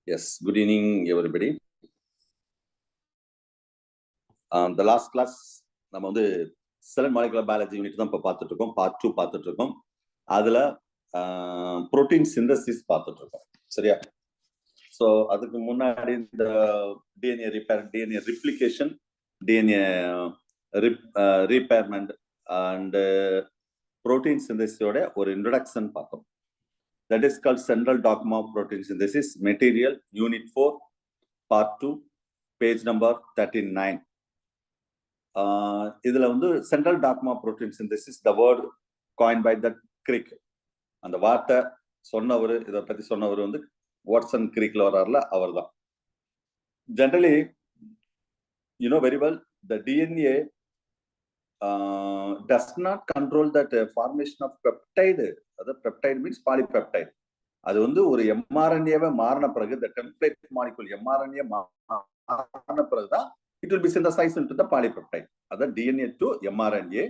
Yes, good evening, everybody. The last class, நம்ம வந்து செல் molecular biology unit தான் இப்போ பார்த்துட்டு இருக்கோம். பார்ட் 2 பார்த்துட்டு இருக்கோம். அதுல புரோட்டீன் சிந்தசிஸ் பார்த்துட்டு இருக்கோம். சரியா? ஸோ அதுக்கு முன்னாடி இந்த DNA repair, DNA replication, DNA repairment and protein சிந்தசிஸோட ஒரு இன்ட்ரடக்ஷன் பார்த்தோம். That is called Central Dogma of Protein Synthesis, Material, Unit 4, Part 2, page number 39. இதுல வந்து Central Dogma of Protein Synthesis, the word coined by the Crick. அந்த வார்த்தை சொன்னவர், இதை பத்தி சொன்னவர் வந்து வாட்சன் கிரிக்ல வர்றாருல, அவர் தான். Generally, you know very well, the DNA does not control that formation of peptide. That peptide means polypeptide. அது வந்து ஒரு mRNA-வை மாறின பிறகு, the template molecule mRNA மாறின பிறகுதான் it will be synthesized into the polypeptide. அதாவது DNA to mRNA,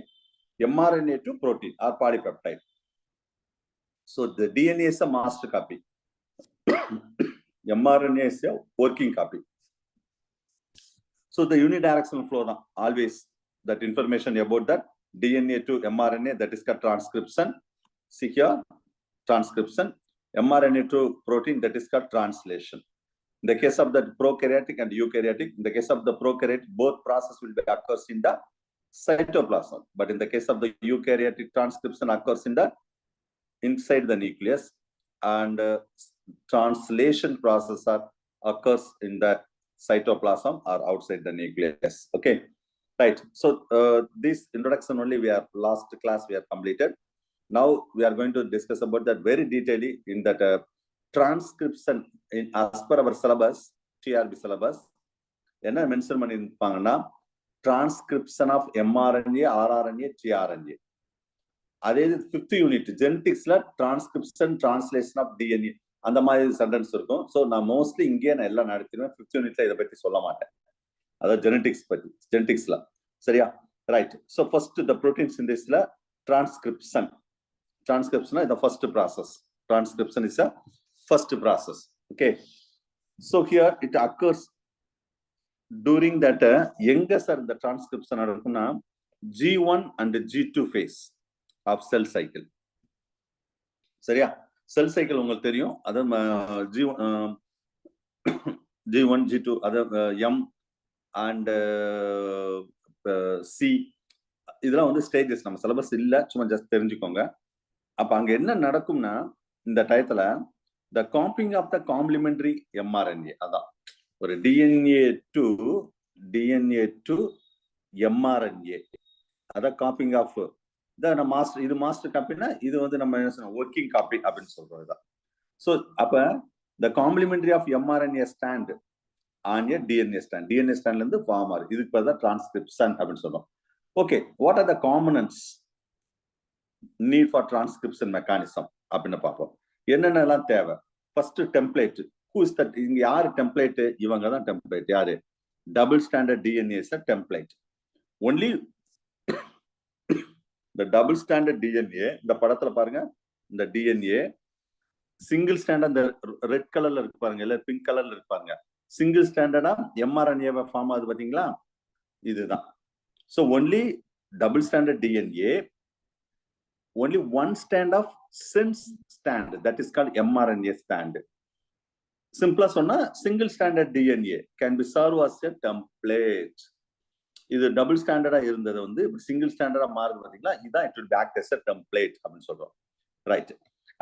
mRNA to protein or polypeptide. So the DNA is a master copy. mRNA is a working copy. So the unidirectional flow தான் always. That information about that DNA to mRNA, that is called transcription. See here, transcription. mRNA to protein, that is called translation. In the case of the prokaryotic and eukaryotic, in the case of the prokaryotic, both process will be occurs in the cytoplasm. But in the case of the eukaryotic, transcription occurs in the inside the nucleus, and translation process occurs in the cytoplasm or outside the nucleus. Okay. Right. So this introduction only we are last class we have completed. Now we are going to discuss about that very detailedly in that transcription in as per our syllabus, TRB syllabus. என்ன mention பண்ணிருப்பாங்கன்னா transcription of mRNA, RNA, tRNA. அதே 5th unit ஜெனடிக்ஸ்ல transcription, translation of DNA அந்த மாதிரி sentence இருக்கும். So நான் mostly இங்கே நான் எல்லாம் நடத்திடுவேன். 5th யூனிட்ல இதை பத்தி சொல்ல மாட்டேன். அதாவது ஜெனடிக்ஸ் பத்தி, ஜெனடிக்ஸ்ல. சரியா? Right. So first the protein சிந்தசிஸ்ல transcription. Transcription is the first process. Transcription is a first process. Okay. So here it occurs during that எங்க சார் இந்த டிரான்ஸ்கிரிப்ஷன் நடக்கும்னா G1 and G2 phase of cell cycle. சரியா? Cell cycle உங்களுக்கு தெரியும். அது G1, G2, அது M and C, இதெல்லாம் வந்து ஸ்டேஜஸ். நம்ம சிலபஸ் இல்ல, சும்மா ஜஸ்ட் தெரிஞ்சுக்கோங்க. அப்ப அங்க என்ன நடக்கும்னா இந்த டயத்துல the copying of the complementary mRNA, அதான் ஒரு DNA to mRNA, அதான் காப்பிங் ஆஃப் இதான் மாஸ்டர். இது மாஸ்டர் காப்பினா இது வந்து நம்ம என்ன சொன்னோம், ஒர்க்கிங் காப்பி அப்படின்னு சொல்றோம். இதான். ஸோ அப்ப the complementary of mRNA stand on a DNA stand. DNA standல இருந்து ஃபார்ம் ஆகுது. இதுக்கு பேர் தான் டிரான்ஸ்கிரிப்ஷன் அப்படின்னு சொல்றோம். Okay, what are the components need for transcription mechanism அப்படின்னு பார்ப்போம். என்னென்னலாம் தேவை? First template. Who is that? இங்க யாரு டெம்ப்ளேட்? இவங்க தான் டெம்ப்ளேட். யாரு? Double standard DNA is a template. Only the double standard DNA, இந்த படத்துல பாருங்க, இந்த டிஎன்ஏ சிங்கிள் ஸ்டாண்டர்ட் அந்த ரெட் கலர்ல இருக்கு பாருங்க, இல்ல பிங்க் கலர்ல இருப்பாங்க. சிங்கிள் ஸ்டாண்டர்டா mRNA ஃபார்ம் ஆகுது பாத்தீங்களா? இதுதான். So only double standard DNA, only one strand of sense strand, that is called mRNA strand. Simply சொன்னா single standard DNA can be served as a template. இது டபுள் ஸ்டாண்டர்டா இருந்தது வந்து single ஸ்டாண்டர்டா மாறுது பாத்தீங்களா? இதான் it will act as a template அப்படின்னு சொல்றோம். Right.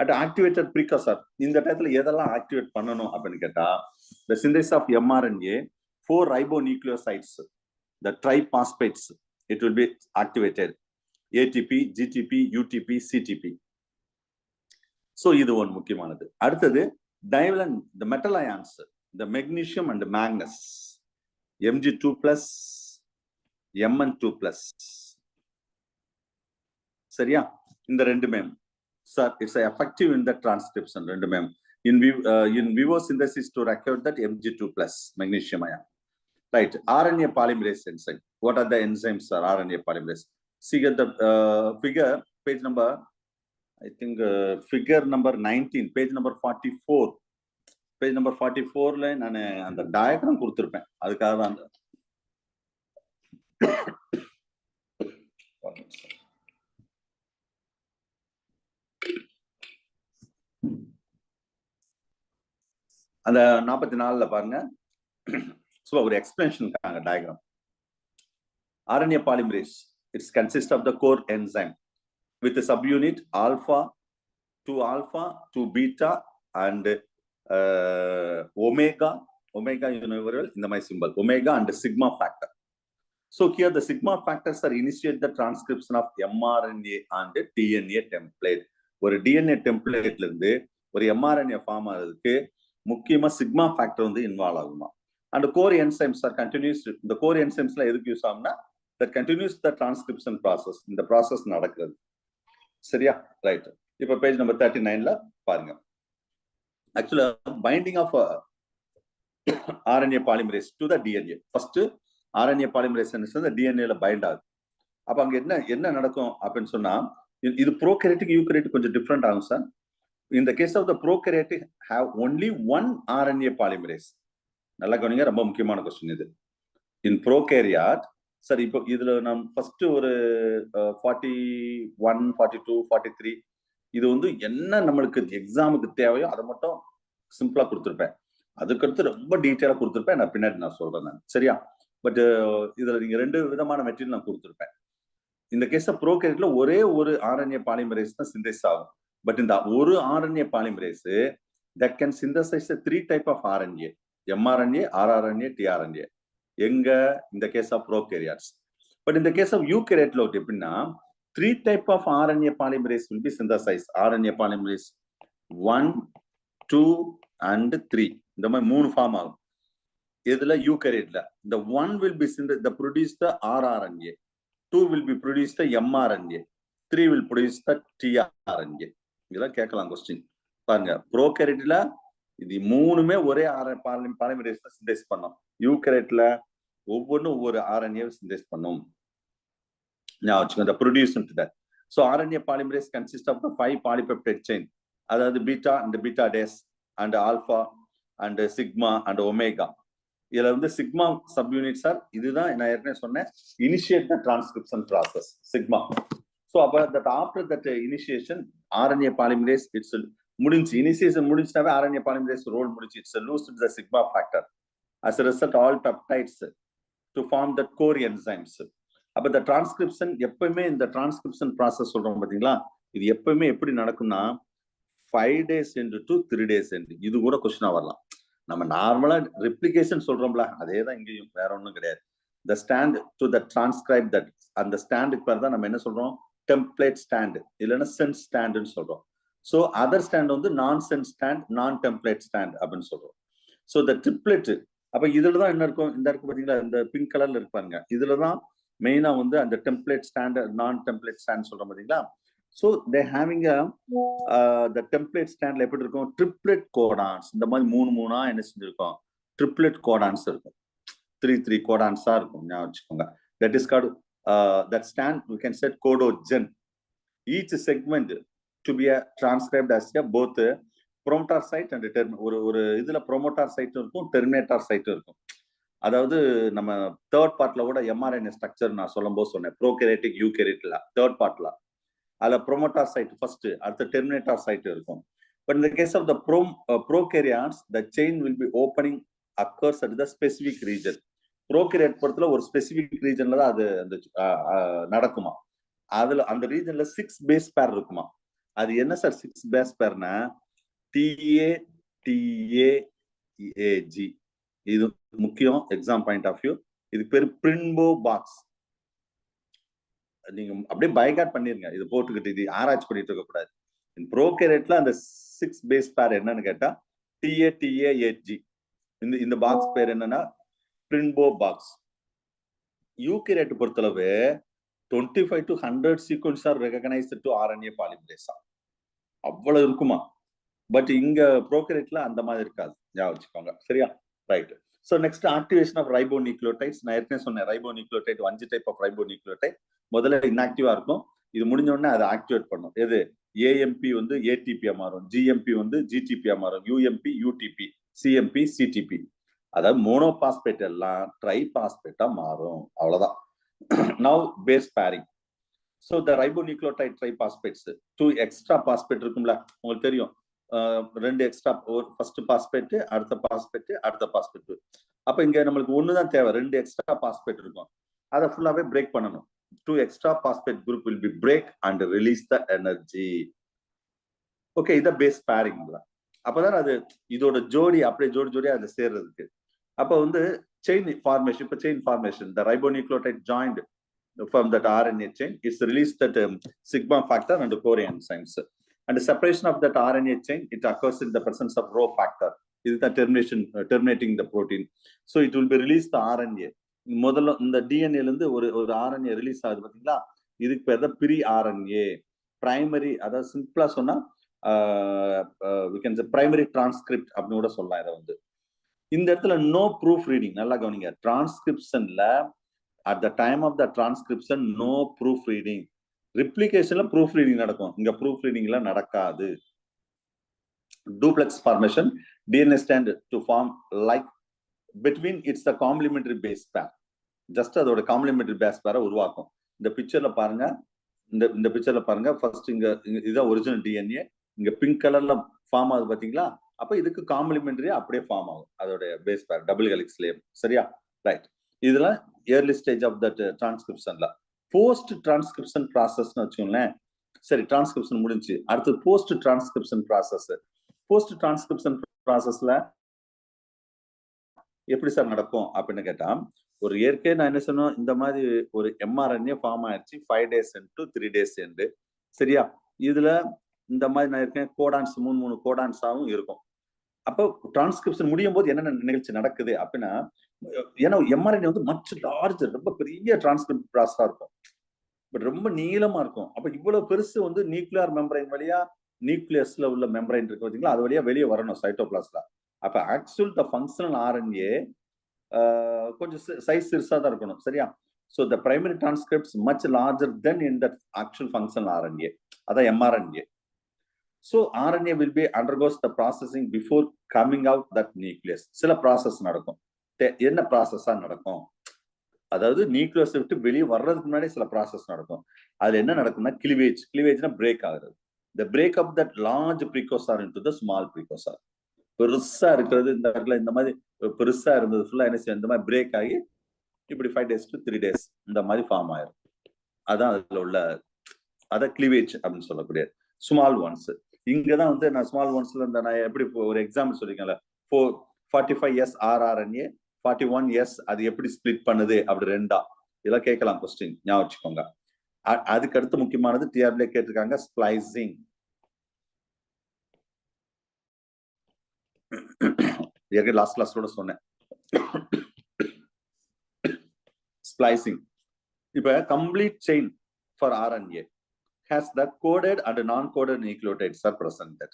At activated precursor, இந்த டயத்துல எதெல்லாம் ஆக்டிவேட் பண்ணணும் அப்படின்னு கேட்டா, the synthesis of mRNA, 4 ribonucleosides, the triphosphates, it will be activated. ATP, GTP, UTP, CTP. So இது ஒன்று முக்கியமானது. அடுத்தது divalent, the metal ions, the magnesium and the manganese, Mg2+, Mn2+. சரியா? இந்த ரெண்டுமே sir, it's effective in the transcription. ரெண்டுமே in vivo synthesis to recover that Mg2+, magnesium ion. Right. RNA polymerase enzyme. What are the enzymes, sir? RNA polymerase. See the figure, page number, I think figure number 19, page number 44. Page number 44ல நான் அந்த diagram கொடுத்திருப்பேன். அதுக்காக தான் அந்த அந்த 44ல பாருங்க. So ஒரு எக்ஸ்பிளனேஷனுக்காக diagram. RNA polymerase, it consists of the core enzyme with a subunit alpha to beta and omega you know very well in the my symbol omega and sigma factor. So here the sigma factors are initiate the transcription of mRNA and DNA template. ஒரு DNA templateல இருந்து ஒரு mRNA form ஆகிறதுக்கு முக்கியமா sigma factor வந்து involve ஆகுமா. And core enzymes are continuous. இந்த core என்சைம்ஸ்ல எதுக்கு யூஸ் ஆகும்னா that continues the transcription process. இந்த process நடக்கிறது. சரியா? ரைட். இப்போ பேஜ் நம்பர் 39ல பாருங்க. Actually binding of RNA polymerase to the DNA. First RNA polymerase என்ன DNA ல பைண்ட் ஆகுது. அப்ப அங்க என்ன நடக்கும் அப்படின்னு சொன்னா, இது ப்ரோகேரியோட்டிக் யூகேரியோட்டிக் கொஞ்சம் டிஃபரெண்ட் ஆகும் sir. In the case of the prokaryotic have only one RNA polymerase. நல்லா கவனிங்க, ரொம்ப முக்கியமான क्वेश्चन இது. In prokaryote சார் இப்போ இதுல நான் ஃபர்ஸ்ட் ஒரு 41, 42, 43 இது வந்து என்ன நம்மளுக்கு எக்ஸாமுக்கு தேவையோ அதை மட்டும் சிம்பிளா கொடுத்துருப்பேன். அதுக்கடுத்து ரொம்ப டீட்டெயிலா கொடுத்துருப்பேன். நான் பின்னாடி நான் சொல்றேன் நான். சரியா? பட் இதுல நீங்க 2 விதமான மெட்டீரியல் நான் கொடுத்துருப்பேன். இந்த கேஸ் ப்ரோகேரியோட்ல ஒரே ஒரு RNA பாலிமரேஸ் தான் சிந்தேசிஸ் ஆகும். பட் இந்த ஒரு RNA polymerase that can synthesize 3 type of RNA, mRNA, rRNA, tRNA. எங்க இந்த கேஸ் ஆஃப் ப்ரோகேரியாட்ஸ். பட் இந்த கேஸ் ஆஃப் யூகேரியோட்ல எப்படின்னா 3 type of RNA polymerase will be synthesized. RNA polymerase 1, 2 and 3. இந்த மாதிரி 3 ஃபார்ம் ஆகும். இதுல யூகேரியோட்ல the 1 will be produce the rRNA, 2 will be produce the mRNA, 3 will produce the tRNA. இதெல்லாம் கேட்கலாம் question. பாருங்க, ப்ரோகேரியோட்ல இது மூணுமே ஒரே பாலிமரேஸ் தான் சிந்தேஸ் பண்ணும். யூகேரியோட்ல ஒவ்வொன்றும் ஒவ்வொரு RNA சிந்தேஸ் பண்ணும். ஞாபகம் வச்சுக்கோங்க, the produce into that. So RNA polymerase consists of the 5 polypeptide chain. அதாவது beta and beta-adase and alpha and sigma and omega. இதுல வந்து சிக்மா சப்யூனிட் சார், இதுதான் நான் ஏற்கனவே சொன்னேன், initiate the transcription process sigma. So அப்போ that after that initiation RNA polymerase it's முடிஞ்சு, initiation முடிஞ்சாவே RNA polymerase ரோல் முடிஞ்சு, it's loose the sigma factor. as a result all peptides to form the core enzymes. அப்ப இந்த transcription எப்பவுமே, இந்த transcription process சொல்றோம் பாத்தீங்களா, இது எப்பவுமே எப்படி நடக்கும்னா 5 days to 3 days. இது கூட கொஸ்டினா வரலாம். நம்ம நார்மலா ரெப்ளிகேஷன் சொல்றோம்ல, அதே தான் இங்கேயும், வேற ஒன்றும் கிடையாது. the stand to the transcribe that, அந்த ஸ்டாண்டுக்கு பேர் தான் நம்ம என்ன சொல்றோம், டெம்ப்ளேட் ஸ்டாண்ட் இல்லைன்னா சென்ஸ் ஸ்டாண்டுன்னு சொல்றோம். ஸோ அதர் ஸ்டாண்ட் வந்து நான் சென்ஸ் ஸ்டாண்ட், நான் டெம்ப்ளேட் ஸ்டாண்ட் அப்படின்னு சொல்றோம். ஸோ இந்த ட்ரிப்ளெட், அப்ப இதுல தான் என்ன இருக்கும், இந்த இருக்கு பாத்தீங்களா, இந்த பிங்க் கலர்ல இருப்பாங்க, இதுலதான் மெயினா வந்து அந்த டெம்ப்ளேட் ஸ்டாண்ட், நான் டெம்ப்ளேட் ஸ்டாண்ட் சொல்றோம் பாத்தீங்களா. So they having the template ஸ்டாண்ட்ல எப்படி இருக்கும், ட்ரிப்ளெட் கோடான்ஸ், இந்த மாதிரி 3 என்ன செஞ்சிருக்கோம், ட்ரிப்ளெட் கோடான்ஸ் இருக்கும், 3 கோடான்ஸா இருக்கும். ஞாபகம் வச்சுக்கோங்க. That is called that stand we can set codogen. Each segment to be transcribed as both promoter site and ஒரு இதுல promoter site இருக்கும், terminator site இருக்கும். அதாவது நம்ம தேர்ட் பார்ட்ல கூட mRNA ஸ்ட்ரக்சர் நான் சொல்லும்போது சொன்னேன், ப்ரோகேரியோட்டிக் யூகேரியோட்ல தேர்ட் பார்ட்ல அதுல ப்ரோமோட்டார் சைட் ஃபர்ஸ்ட், அடுத்த டெர்மினேட்டார் சைட் இருக்கும். பட் இந்த case of the prokaryotes the chain will be opening occurs at the specific region. ப்ரோகேரியோட் பொறுத்தல ஒரு ஸ்பெசிபிக் ரீஜன்ல தான் அது அந்த நடக்குமா. அதுல அந்த ரீஜன்ல 6 பேஸ் பேர் இருக்குமா. அது என்ன சார் 6 பேஸ் பேர்னா TA TAG. இது முக்கியம் எக்ஸாம் பாயிண்ட் ஆஃப் வியூ. இது பேரு பிரின்போ பாக்ஸ். நீங்க அப்படியே பைகாட் பண்ணிருங்க, இது போட்டுக்கிட்டு இது ஆராய்ச்சி பண்ணிட்டு இருக்க கூடாது. ப்ரோகேரியோட்ல அந்த 6 பேஸ் பேர் என்னன்னு கேட்டா TAG. இந்த பாக்ஸ் பேர் என்னன்னா பிரின்போ பாக்ஸ். யூகேரியோட் பொறுத்தளவு 25 to 100 sequence are recognized to RNA polymerase. அவ்வளவு இருக்குமா. பட் இங்க ப்ரோகேரியோட்ல அந்த மாதிரி இருக்காது, ஞாபகம் வச்சுக்கோங்க. சரியா? Right. So next activation of ribonucleotides. நான் ஏற்கனவே சொன்னேன், ரைபோநியூக்ளியோடைட் 5 டைப் ஆஃப் ரைபோநியூக்ளியோடைட். முதல்ல இன்ஆக்டிவா இருக்கும், இது முடிஞ்ச உடனே அதை ஆக்டிவேட் பண்ணும். எது AMP வந்து ATP மாறும், GMP வந்து GTP மாறும், UMP UTP. CMP, CTP. அதாவது மோனோபாஸ்பேட் எல்லாம் ட்ரைபாஸ்பேட்டா மாறும், அவ்வளவுதான். Now base pairing. So the ribonucleotide triphosphates, 2 extra phosphate இருக்கும்ல, உங்களுக்கு தெரியும், 2 எக்ஸ்ட்ரா, ஃபர்ஸ்ட் பாஸ்பேட், அடுத்த பாஸ்பேட், அடுத்த பாஸ்பேட். அப்ப இங்க நம்மளுக்கு ஒண்ணுதான் தேவை, 2 எக்ஸ்ட்ரா பாஸ்பேட் இருக்கும், அதை ஃபுல்லாவே பிரேக் பண்ணணும். 2 extra phosphate group will be break and release the energy. Okay, இத பேஸ் பேரிங். அப்பதான் அது இதோட ஜோடி அப்படியே ஜோடியா அது சேர்றதுக்கு. அப்ப வந்து செயின் ஃபார்மேஷன், இப்ப chain formation, the ribonucleotide joined from that RNA chain, it's released that sigma factor and core enzymes. And the separation of that RNA chain, it occurs in the presence of Rho factor. This is the terminating the protein. So it will be released the RNA. முதல்ல இந்த DNA ல இருந்து ஒரு RNA release ஆகுது பாத்தீங்களா, இதுக்கு பேர் தான் ப்ரீ RNA. பிரைமரி, அதாவது சிம்பிளா சொன்னா we can say primary transcript அப்படின்னு கூட சொல்லலாம். இதை வந்து இந்த இடத்துல நோ ப்ரூஃப் ரீடிங், நல்லா கவனிங்க. டிரான்ஸ்கிரிப்ஷன்ல at the time of the transcription no proofreading. Replicationல proofreading நடக்கும், இங்க proofreadingல நடக்காது. Duplex formation, DNA stand to form like between, it's the complementary base pair. Just அதோட complementary base pair உருவாக்கும். இந்த பிக்சர்ல பாருங்க, இந்த பிக்சர்ல பாருங்க, ஃபர்ஸ்ட் இங்க இதுதான் ஒரிஜினல் DNA, இங்க பிங்க் கலர்ல ஃபார்ம் ஆகுது பாத்தீங்களா, அப்ப இதுக்கு காம்ப்ளிமெண்டரி அப்படியே ஃபார்ம் ஆகும் அதோட பேஸ் பேர் டபுள் ஹெலிக்ஸ்லயே. சரியா, ரைட். இதுல early stage of that transcriptionல post transcription process னு வச்சுக்கோங்களேன். சரி, டிரான்ஸ்கிரிப்ஷன் முடிஞ்சு, அடுத்து post transcription process. Post transcription ப்ராசஸ்ல எப்படி சார் நடக்கும் அப்படின்னு கேட்டா, ஒரு இயற்கை நான் என்ன சொன்னோம், இந்த மாதிரி ஒரு mRNA ஃபார்ம் ஆயிடுச்சு 5 days into 3 days என்று. சரியா, இதுல இந்த மாதிரி நான் இருக்கேன் கோடான்ஸ் 3 கோடான்ஸாவும் இருக்கும். அப்போ டிரான்ஸ்கிரிப்ஷன் முடியும் போது என்ன நிகழ்ச்சி நடக்குது அப்படின்னா, ஏன்னா mRNA வந்து மச் லார்ஜர், ரொம்ப பெரிய டிரான்ஸ்கிரிப்ட் ப்ராசஸா இருக்கும், பட் ரொம்ப நீளமா இருக்கும். அப்ப இவ்வளவு பெருசு வந்து நியூக்ளியர் மெம்பரைன் வழியா, நியூக்ளியஸ்ல உள்ள மெம்பரைன் இருக்கு பாத்தீங்களா, அது வழியா வெளியே வரணும் சைட்டோபிளாஸ்ல. அப்ப ஆக்சுவல் த ஃபங்க்ஷனல் RNA கொஞ்சம் சைஸ் சிறுசா தான் இருக்கணும். சரியா, so the primary transcripts much larger than in the actual functional RNA, அதான் mRNA. So RNA will be undergoes the processing before coming out that nucleus. சில ப்ராசஸ் நடக்கும். என்ன ப்ராசஸா நடக்கும், அதாவது நியூக்ளியஸ் விட்டு வெளியே வர்றதுக்கு முன்னாடி சில ப்ராசஸ் நடக்கும். அதுல என்ன நடக்கும்னா கிளிவேஜ்னா பிரேக் ஆகுறது. the break of that large precursor into the small precursor. பெருசா இருக்கிறது இந்த இடத்துல, இந்த மாதிரி பெருசா இருந்தது ஃபுல்லா என்ன செய்யும், இந்த மாதிரி பிரேக் ஆகி இப்படி 5 days to 3 days இந்த மாதிரி ஃபார்ம் ஆயிரும். அதான் அதுல உள்ள அத கிளிவேஜ் அப்படின்னு சொல்லக்கூடிய ஸ்மால் ஒன்ஸ். இங்கதான் வந்து நான் ஸ்மால் ஒன்ஸ்ல இருந்த நான் எப்படி ஒரு எக்ஸாம்பிள் சொல்லிருக்கேன்ல, 45S rRNA 41S அது எப்படி ஸ்பிளிட் பண்ணுது அப்படி ரெண்டா, இதெல்லாம் கேட்கலாம் கொஸ்டின், ஞாபகம் வச்சுக்கோங்க. அதுக்கு அடுத்து முக்கியமானது டிஆர்பிலே கேட்டிருக்காங்க, ஸ்பிளைசிங். லாஸ்ட் கிளாஸோட சொன்னேன் ஸ்பிளைசிங். இப்ப complete chain for RNA has the coded and non-coded nucleotides are presented.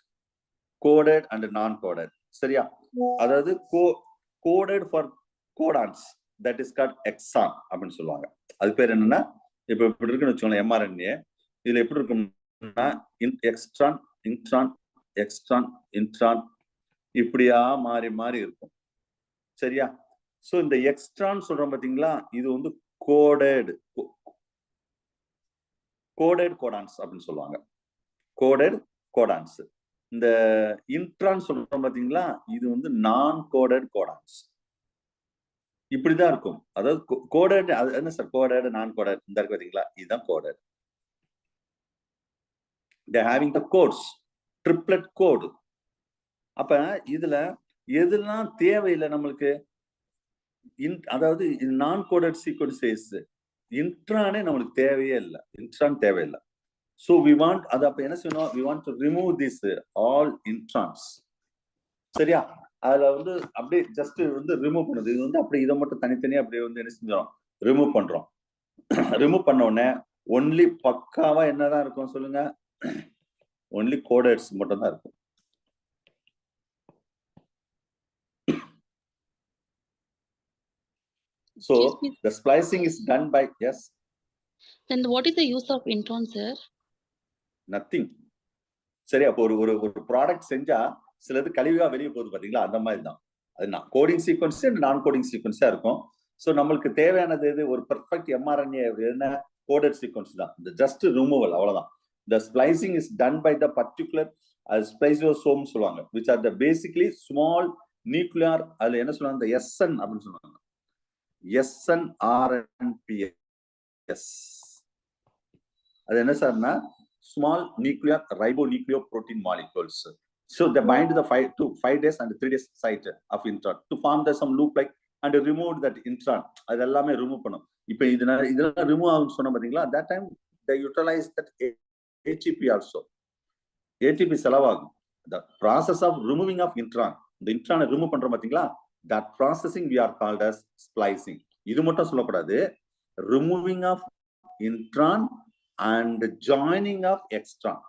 Coded and non-coded. சரியா, அதாவது coded for codons, that is called exon அப்படின்னு சொல்லுவாங்க. அது பேர் என்னன்னா, இப்ப இப்படி இருக்குன்னு வச்சுக்கோங்களேன் mRNA, இதுல எப்படி இருக்கும்னா எக்ஸ்ட்ரான் இன்ட்ரான் எக்ஸ்ட்ரான் இன்ட்ரான் இப்படியா மாறி மாறி இருக்கும். சரியா, சோ இந்த எக்ஸ்ட்ரான் சொல்றோம் பாத்தீங்களா, இது வந்து கோடட் கோடான்ஸ் அப்படின்னு சொல்லுவாங்க. Coded codons. இந்த இன்ட்ரான் சொல்றோம் பாத்தீங்களா, இது வந்து நான் கோடட் கோடான்ஸ். இப்படிதான் இருக்கும். அதாவது கோடட் என்ன சார், கோடட் நான் கோடட் இந்த இருக்கு பாத்தீங்களா, இதுதான் coded. they having the codes, triplet code. அப்ப இதுல எதெல்லாம் தேவையில்லை நம்மளுக்கு, அதாவது நான் கோடட் சீக்வன்சஸ் இன்ட்ரானே நம்மளுக்கு தேவையே இல்லை, இன்ட்ரான் தேவையில்லை. So we want, அது அப்ப என்ன செய்யணும், we want to remove this all introns. சரியா, அதுல வந்து அப்படியே ஜஸ்ட் வந்து ரிமூவ் பண்ணுது. இது வந்து அப்படி இதை மட்டும் தனித்தனியா அப்படியே வந்து என்ன செஞ்சோம், ரிமூவ் பண்றோம். ரிமூவ் பண்ண உடனே ஒன்லி பக்காவா என்னதான் இருக்கும் சொல்லுங்க, ஒன்லி கோடட்ஸ் மட்டும் தான் இருக்கும். So the splicing is done by, yes. Then what is the use of intron, sir? Nothing. சரி, அப்போ ஒரு ப்ராடக்ட் செஞ்சா சிலது கழிவா வெளியே போகுது பாத்தீங்களா, அந்த மாதிரி தான். அது கோடிங் சீக்வன்ஸ் அண்ட் நான் கோடிங் சீக்வன்ஸா இருக்கும். ஸோ நம்மளுக்கு தேவையானது எது, ஒரு பெர்ஃபெக்ட் எம்ஆர்என்ஏ என்ன கோடட் சீக்வன்ஸ் தான். இந்த ஜஸ்ட் ரிமூவல் அவ்வளவுதான். The splicing is done by the particular spliceosome சொல்லுவாங்க, which are the basically small nuclear, அதுல என்ன சொல்லுவாங்க, the SN அப்படின்னு சொல்லுவாங்க, SNRNPS. அது என்ன சார்னா small nuclear ribonucleoprotein molecules. So they bind the 5 days and 3 days site of intron to form the some loop like and remove that intron. அது எல்லாமே ரிமூவ் பண்ணும். இப்போ இதெல்லாம் ரிமூவ் ஆகும்னு சொன்ன பாத்தீங்களா, that time they utilize that ATP also. ATP செலவாகும். The process of removing of intron, the intron remove பண்றோம் பாத்தீங்களா, that processing we are called as splicing. இது மட்டும் சொல்லக்கூடாது, removing of intron and joining of extron.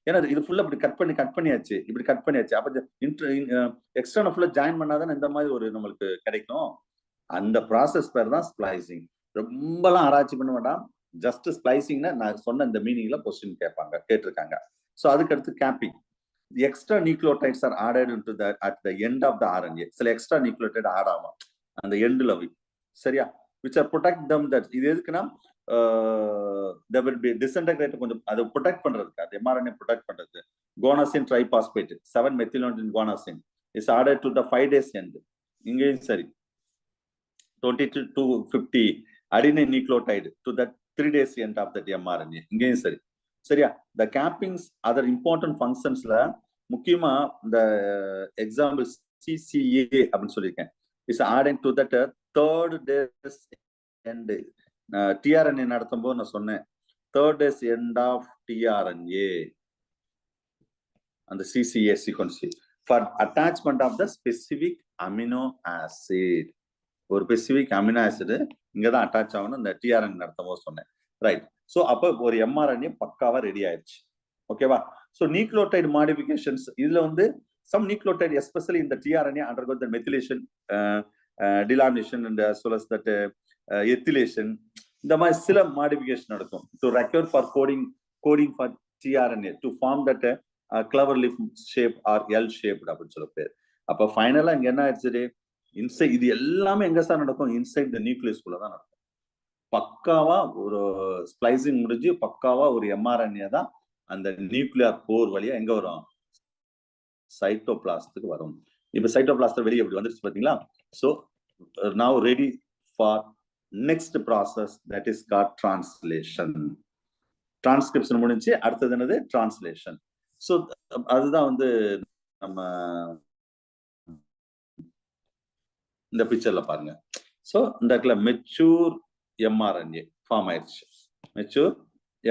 ஏன்னா இது ஃபுல்லா இப்படி கட் பண்ணியாச்சு, இப்படி கட் பண்ணியாச்சு. அப்ப எக்ஸ்ட்ரான ஃபுல்லா ஜாயின் பண்ணாதான் இந்த மாதிரி ஒரு நம்மளுக்கு கிடைக்கும். அந்த ப்ராசஸ் பேர் தான் ஸ்பிளைசிங். ரொம்பலாம் ஆராய்ச்சி பண்ண வேண்டாம், ஜஸ்ட் ஸ்பிளைசிங்னா நான் சொன்ன இந்த மீனிங்ல கொஸ்டின் கேட்டிருக்காங்க. ஸோ அதுக்கு அடுத்து capping. Extra nucleotides are added into the at the end of the RNA. சில எக்ஸ்ட்ரா நியூக்ளியோடைட் ஆட் ஆகும் அந்த எண்ட்ல, சரியா, which are protect them. that இது எதுக்குன்னா there will be disintegrate, கொஞ்சம் அதை ப்ரொடெக்ட் பண்றதுக்கு, அது mRNA ப்ரொடெக்ட் பண்றது. Guanosine triphosphate 7-methylonine guanosine is added to the 5 days end. இங்கேயும் சரி 20 to 50 adenine nucleotide to the 3 days end of that mRNA. இங்கேயும் சரி, சரியா. the cappings other important functionsல முக்கியமா இந்த எக்ஸாம்பிள் CCA அப்படின்னு சொல்லியிருக்கேன், is added to that 3rd days end. tRNA நடத்தும் போது நான் சொன்னேன் 3rd days end of tRNA and the CCA sequence for attachment of the specific amino acid. ஒரு ஸ்பெசிபிக் அமினோ ஆசிட் இங்கதான் அட்டாச் ஆகணும், இந்த tRNA நடத்தும் போது சொன்னேன், ரைட். ஸோ அப்போ ஒரு mRNA பக்காவா ரெடி ஆயிடுச்சு, ஓகேவா. ஸோ நியூக்ளியோடைட் மாடிஃபிகேஷன்ஸ், இதுல வந்து some nucleotide especially in the tRNA undergo the methylation, delamination and as well as that ethylation. இந்த மாதிரி சில மாடிஃபிகேஷன் நடக்கும் to require for coding for tRNA to form that clover leaf shape or L shaped அப்படின்னு சொல்ல பேர். அப்ப ஃபைனலா இங்க என்ன ஆயிடுச்சு, இன்சைட் இது எல்லாமே எங்க சார் நடக்கும், இன்சைட் த நியூக்ளியஸ்குள்ள தான் நடக்கும். பக்காவா ஒரு ஸ்பிளைசிங் முடிஞ்சு பக்காவா ஒரு mRNA தான் அந்த நியூக்ளியர் போர் வழியா எங்க வரும், சைட்டோபிளாஸ்டுக்கு வரும். இப்ப சைட்டோபிளாஸ்ட் வெளியே எப்படி வந்துருச்சு பாத்தீங்களா. So now ready for next process, that is called translation. Transcription முடிஞ்சு அடுத்தது என்னது, டிரான்ஸ்லேஷன். ஸோ அதுதான் வந்து நம்ம இந்த பிக்சர்ல பாருங்க. ஸோ இந்த இடத்துல மெச்சூர் mRNA ஃபார்ம் ஆயிடுச்சு, மெச்சூர்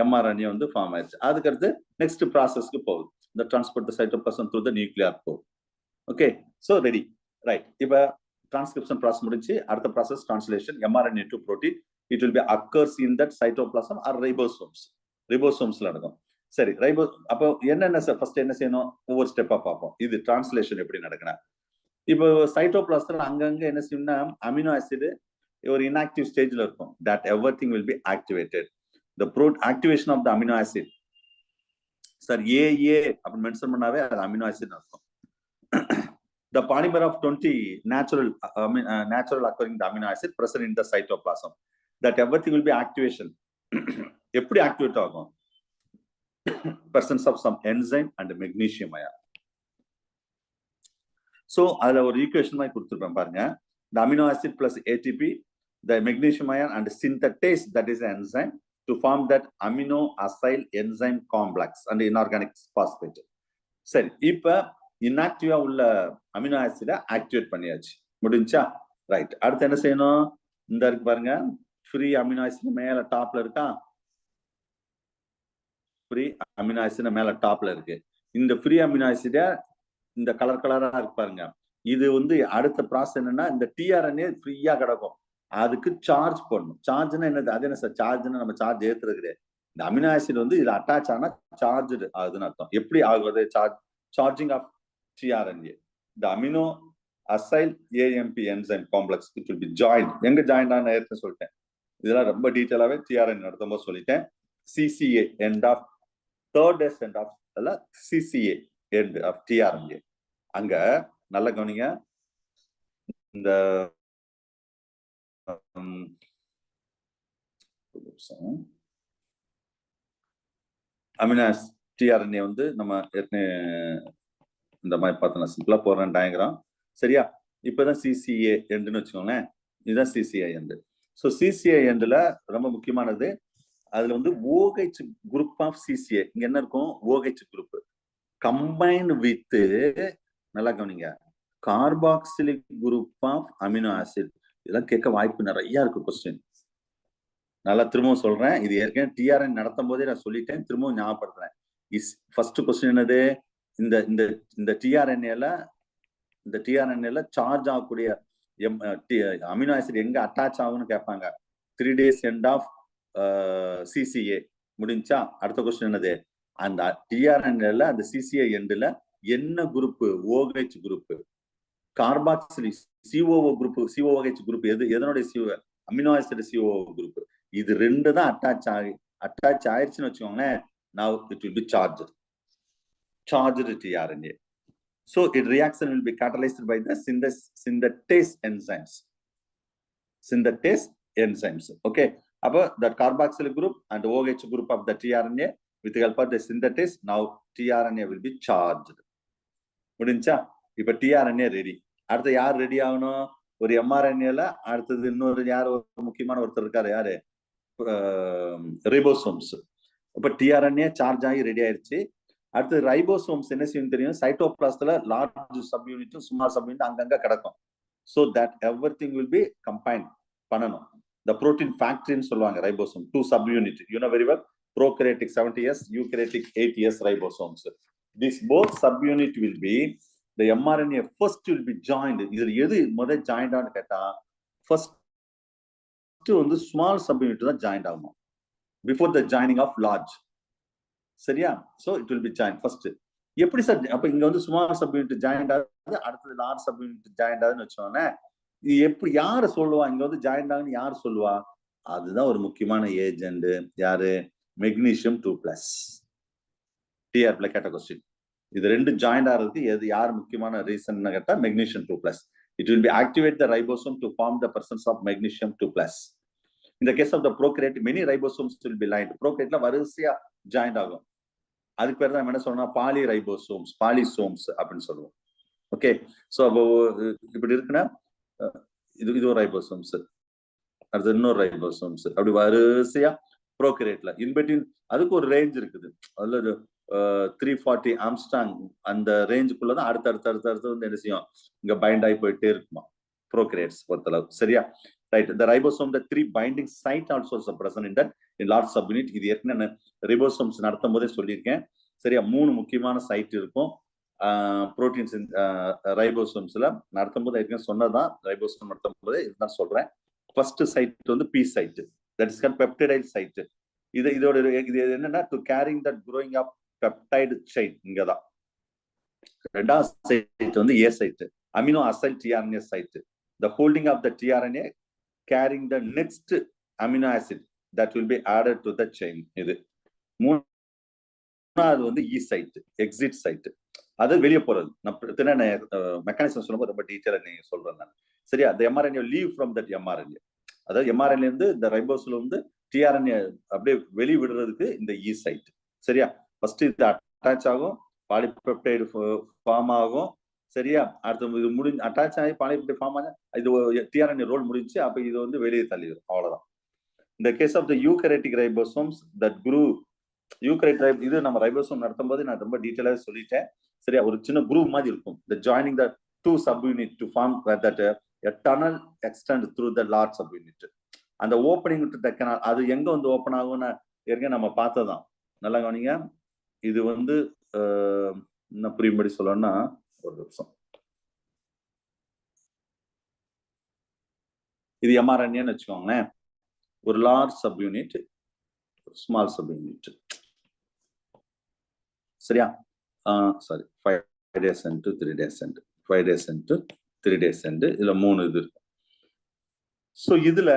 mRNA வந்து ஃபார்ம் ஆயிடுச்சு. அதுக்கடுத்து நெக்ஸ்ட் ப்ராசஸ்க்கு போகுது, இந்த transport cytoplasm through the nuclear போகுது. Okay, so ready, right. இப்போ டிரான்ஸ்கிரிப்ஷன் ப்ராசஸ் முடிஞ்சு அடுத்த process translation, mRNA to protein. It will be occurs in that cytoplasm or ribosomes. ரிபோசோம்ஸ்ல நடக்கும். சரி, அப்போ என்னென்ன சார் ஃபர்ஸ்ட் என்ன செய்யணும், ஒவ்வொரு ஸ்டெப்பா பார்ப்போம். இது டிரான்ஸ்லேஷன் எப்படி நடக்கணும். இப்போ சைட்டோபிளாஸ்ட்ல அங்கங்க என்ன செய்யணும்னா அமினோ ஆசிட் ஒரு இன்ஆக்டிவ் ஸ்டேஜ்ல இருக்கும், that everything will be activated. The activation of the amino acid, sir AA அப்படி மென்ஷன் பண்ணாவே அது அமினோ ஆசிட் அர்த்தம். The polymer of 20 natural occurring the amino acid present in the cytoplasm, that everything will be activation. எப்படி activate ஆகும், presence of some enzyme and magnesium ion. So அதுல ஒரு equation மாதிரி கொடுத்துருப்பேன் பாருங்க, the amino acid plus ATP, the magnesium ion and synthetase, that is enzyme to form that amino acyl enzyme complex and inorganic phosphate. சரி, இப்ப இன்ஆக்டிவா உள்ள amino ஆசிட activate பண்ணியாச்சு, முடிஞ்சா, ரைட். அடுத்து என்ன செய்யணும், இந்த இருக்கு பாருங்க, ஃப்ரீ அமினோ ஆசிட் மேல டாப்ல இருக்கா, ஃப்ரீ அமினோ ஆசிட் மேல டாப்ல இருக்கு. இந்த ஃப்ரீ அமினோ ஆசிட இந்த கலர் கலரா இருக்கு பாருங்க, இது வந்து அடுத்த ப்ராசஸ் என்னன்னா இந்த tRNA ஃப்ரீயா கிடக்கும், அதுக்கு சார்ஜ் பண்ணணும். சார்ஜ்னா என்னது, அது என்ன சார் சார்ஜ்னா நம்ம சார்ஜ் ஏத்துறது, இந்த அமினோ ஆசிட் வந்து இதுல அட்டாச் ஆனா சார்ஜ் ஆகுதுன்னு அர்த்தம். எப்படி ஆகுது charging of tRNA, the amino acyl AMP enzyme complex it will be joined. எங்க ஜாயின் ஆன ஏற்கனவே சொல்லிட்டேன், இதெல்லாம் ரொம்ப டீட்டெயிலாவே tRNA நடத்தும் போது சொல்லிட்டேன். CCA end of 3rd days end of CCA end of tRNA அங்க நல்ல கவனிங்க, இந்த அமினாஸ் டிஆர்என்ஏ வந்து நம்ம ஏற்கனவே இந்த மாதிரி பார்த்தோம்னா சிம்பிளா போடுறேன் டயக்ராம். சரியா? இப்பதான் சிசிஏ எண்டுன்னு வச்சுக்கோங்களேன். இதுதான் சிசிஐ எண்டு. ஸோ சிசிஐ எண்டுல ரொம்ப முக்கியமானது, அதுல வந்து OH குரூப் ஆஃப் சிசிஏ. இங்க என்ன இருக்கும்? OH குரூப் கம்பைன்ட் வித், நல்லா கவனிங்க, carboxylic group of amino acid. இதெல்லாம் கேட்க வாய்ப்பு நிறைய இருக்கு கொஸ்டின். நல்லா திரும்பவும் சொல்றேன், இது ஏற்கனவே டிஆர்என் நடத்தும் போதே நான் சொல்லிட்டேன், திரும்பவும் ஞாபகப்படுத்துறேன். ஃபர்ஸ்ட் கொஸ்டின் என்னது? இந்த இந்த இந்த டிஆர்என்ஏல சார்ஜ் ஆகக்கூடிய அமினோ ஆசிட் எங்க அட்டாச் ஆகும்னு கேட்பாங்க. 3 days எண்ட் ஆஃப் சிசிஏ முடிஞ்சா அடுத்த கொஸ்டின் என்னது? அந்த டிஆர்என்ஏல அந்த சிசிஏ எண்டுல என்ன group? OH group. Carboxylic COO group, COH group எதனுடைய அமினோ ஆசிட் சிஓஓ குரூப். இது ரெண்டு தான் அட்டாச் ஆயிடுச்சுன்னு வச்சுக்கோங்களேன். now it will be charged tRNA. So its reaction will be catalyzed by the synthetase enzymes. Okay, about the carboxylic group and OH group of the tRNA with the help of the synthetase, now tRNA will be charged. முடிஞ்சா? இப்ப tRNA ready. அடுத்து யார் ready ஆகணும்? ஒரு mRNAல அடுத்தது இன்னொரு யார் முக்கியமான ஒருத்தர் இருக்காரு, யாரு? ரைபோசோம்ஸ். இப்ப tRNA சார்ஜ் ஆகி ரெடி ஆயிருச்சு. அடுத்து ரைபோசோம்ஸ் என்ன செய்யும் தெரியும்? சைட்டோபிளாஸ்ட்ல லார்ஜ் சப்யூனிட்டும் ஸ்மால் சப்யூனிட் அங்கங்க கிடக்கும். so that everything will be combined பண்ணணும். the protein factory ன்னு சொல்லுவாங்க ribosome. 2 subunit, you know very well. prokaryotic 70s, eukaryotic 80s ribosomes. This both subunit will be, the mRNA first will be joined. இதுல எது முதல்ல joint ஆன்னு கேட்டா, first வந்து small subunit தான் ஜாயிண்ட் ஆகும் before the joining of large. சரியா? so it will be joined first. எப்படி சார்? அப்ப இங்க வந்து ஸ்மால் சப்யூனிட் ஜாயிண்ட் ஆகுது, அடுத்தது லார்ஜ் சப்யூனிட் ஜாயிண்ட் ஆகுதுன்னு வச்சோன்னே, இது எப்படி யாரு சொல்லுவா இங்க வந்து ஜாயிண்ட் ஆகுன்னு யாரு சொல்லுவா? அதுதான் ஒரு முக்கியமான ஏஜென்ட். யாரு? மெக்னீசியம் 2+. டிஆர்ல கேட்ட கொஸ்டின். இது ரெண்டு ஜாயிண்ட் ஆகிறதுக்கு யார் முக்கியமான ரீசன் கேட்டா magnesium 2+. it will be activate the ribosome to form the presence of magnesium 2+. in the case of the prokaryote, many ribosomes will be lined. prokaryoteல வரிசையா ஜாயிண்ட் ஆகும். அதுக்கு பேர் தான் நம்ம என்ன சொல்லணும்? பாலி ரைபோசோம்ஸ், பாலிசோம்ஸ் அப்படின்னு சொல்லுவோம். ஓகே, ஸோ அப்போ இப்படி இருக்குன்னா இது ஒரு ரைபோசோம்ஸ், அடுத்து இன்னொரு ரைபோசோம்ஸ், அப்படி வரிசையா ப்ரோகரேட்ல இன்பிட்வீன் அதுக்கு ஒரு ரேஞ்ச் இருக்குது. அதுல ஒரு 340 ஆம்ஸ்டாங் அந்த ரேஞ்சுக்குள்ளதான் அடுத்து வந்து என்ன செய்யும்? இங்க பைண்ட் ஆகி போயிட்டே இருக்குமா ப்ரோகரேட்ஸ் பொறுத்தளவு. சரியா? Right. the ribosome, the 3 binding site also is present in that in large subunit. இது ஏற்கனவே ரைபோசோம்ஸ் நடத்தும் போதே சொல்லியிருக்கேன். சரியா? 3 முக்கியமான சைட் இருக்கும் புரோட்டீன்ஸ் ரைபோசோம்ஸ்ல. நடத்தும் போது ஏற்கனவே சொன்னதான், ரைபோசோம் நடத்தும் போதே இதுதான் சொல்றேன். ஃபர்ஸ்ட் சைட் வந்து P site, that is called peptidyl site. இது என்னன்னா to carrying that growing up peptide chain. இங்கதான். ரெண்டாவது சைட் வந்து A site, amino acyl tRNA site. the holding of the tRNA carrying the next amino acid that will be added to the chain. இது மூணாவது வந்து இ side, exit side. அது வெளியே போறது. நான் மெக்கானிசம் சொல்லும்போது ரொம்ப டீட்டெயிலா நீங்க சொல்றேன் நான். சரியா? the mRNA leave from that mRNA. அதாவது mRNA இருந்து இந்த ரைபோஸ்ல வந்து tRNA அப்படியே வெளியே விடுறதுக்கு இந்த இ சைட். சரியா? ஃபர்ஸ்ட் இது அட்டாச் ஆகும், பாலிபெப்டைடு ஃபார்ம் ஆகும். சரியா? அடுத்து இது முடிஞ்சு அட்டாச் ஆகி பாலிபெப்டைடு ஃபார்ம் ஆகும், இது tRNA ரோல் முடிஞ்சு, அப்ப இது வந்து வெளியே தள்ளிடும். அவ்வளவுதான். இந்த case of the eukaryotic ribosomes that group, eukaryote இது நம்ம ரைபோசோம் நடத்தும் போது நான் ரொம்ப டீட்டெயிலாக சொல்லிட்டேன். சரியா? ஒரு சின்ன குரூப் மாதிரி இருக்கும். the joining the 2 subunit to form that a tunnel extend through the large subunit. அந்த ஓப்பனிங் டு த கனால், அது எங்க வந்து ஓப்பன் ஆகும்னு ஏற்கனவே நம்ம பார்த்ததான். நல்லா கவனிங்க. இது வந்து என்ன புரியும்படி சொல்லணும்னா, ஒரு நிமிஷம். இது mRNAன்னு வச்சுக்கோங்களேன். ஒரு லார்ஜ் சப்யூனிட், ஸ்மால் சப்யூனிட். சரியா? Sorry, 5 days and 3 days and 5 days and 3 days and இதுல 3 இது இருக்கும். சோ இதுல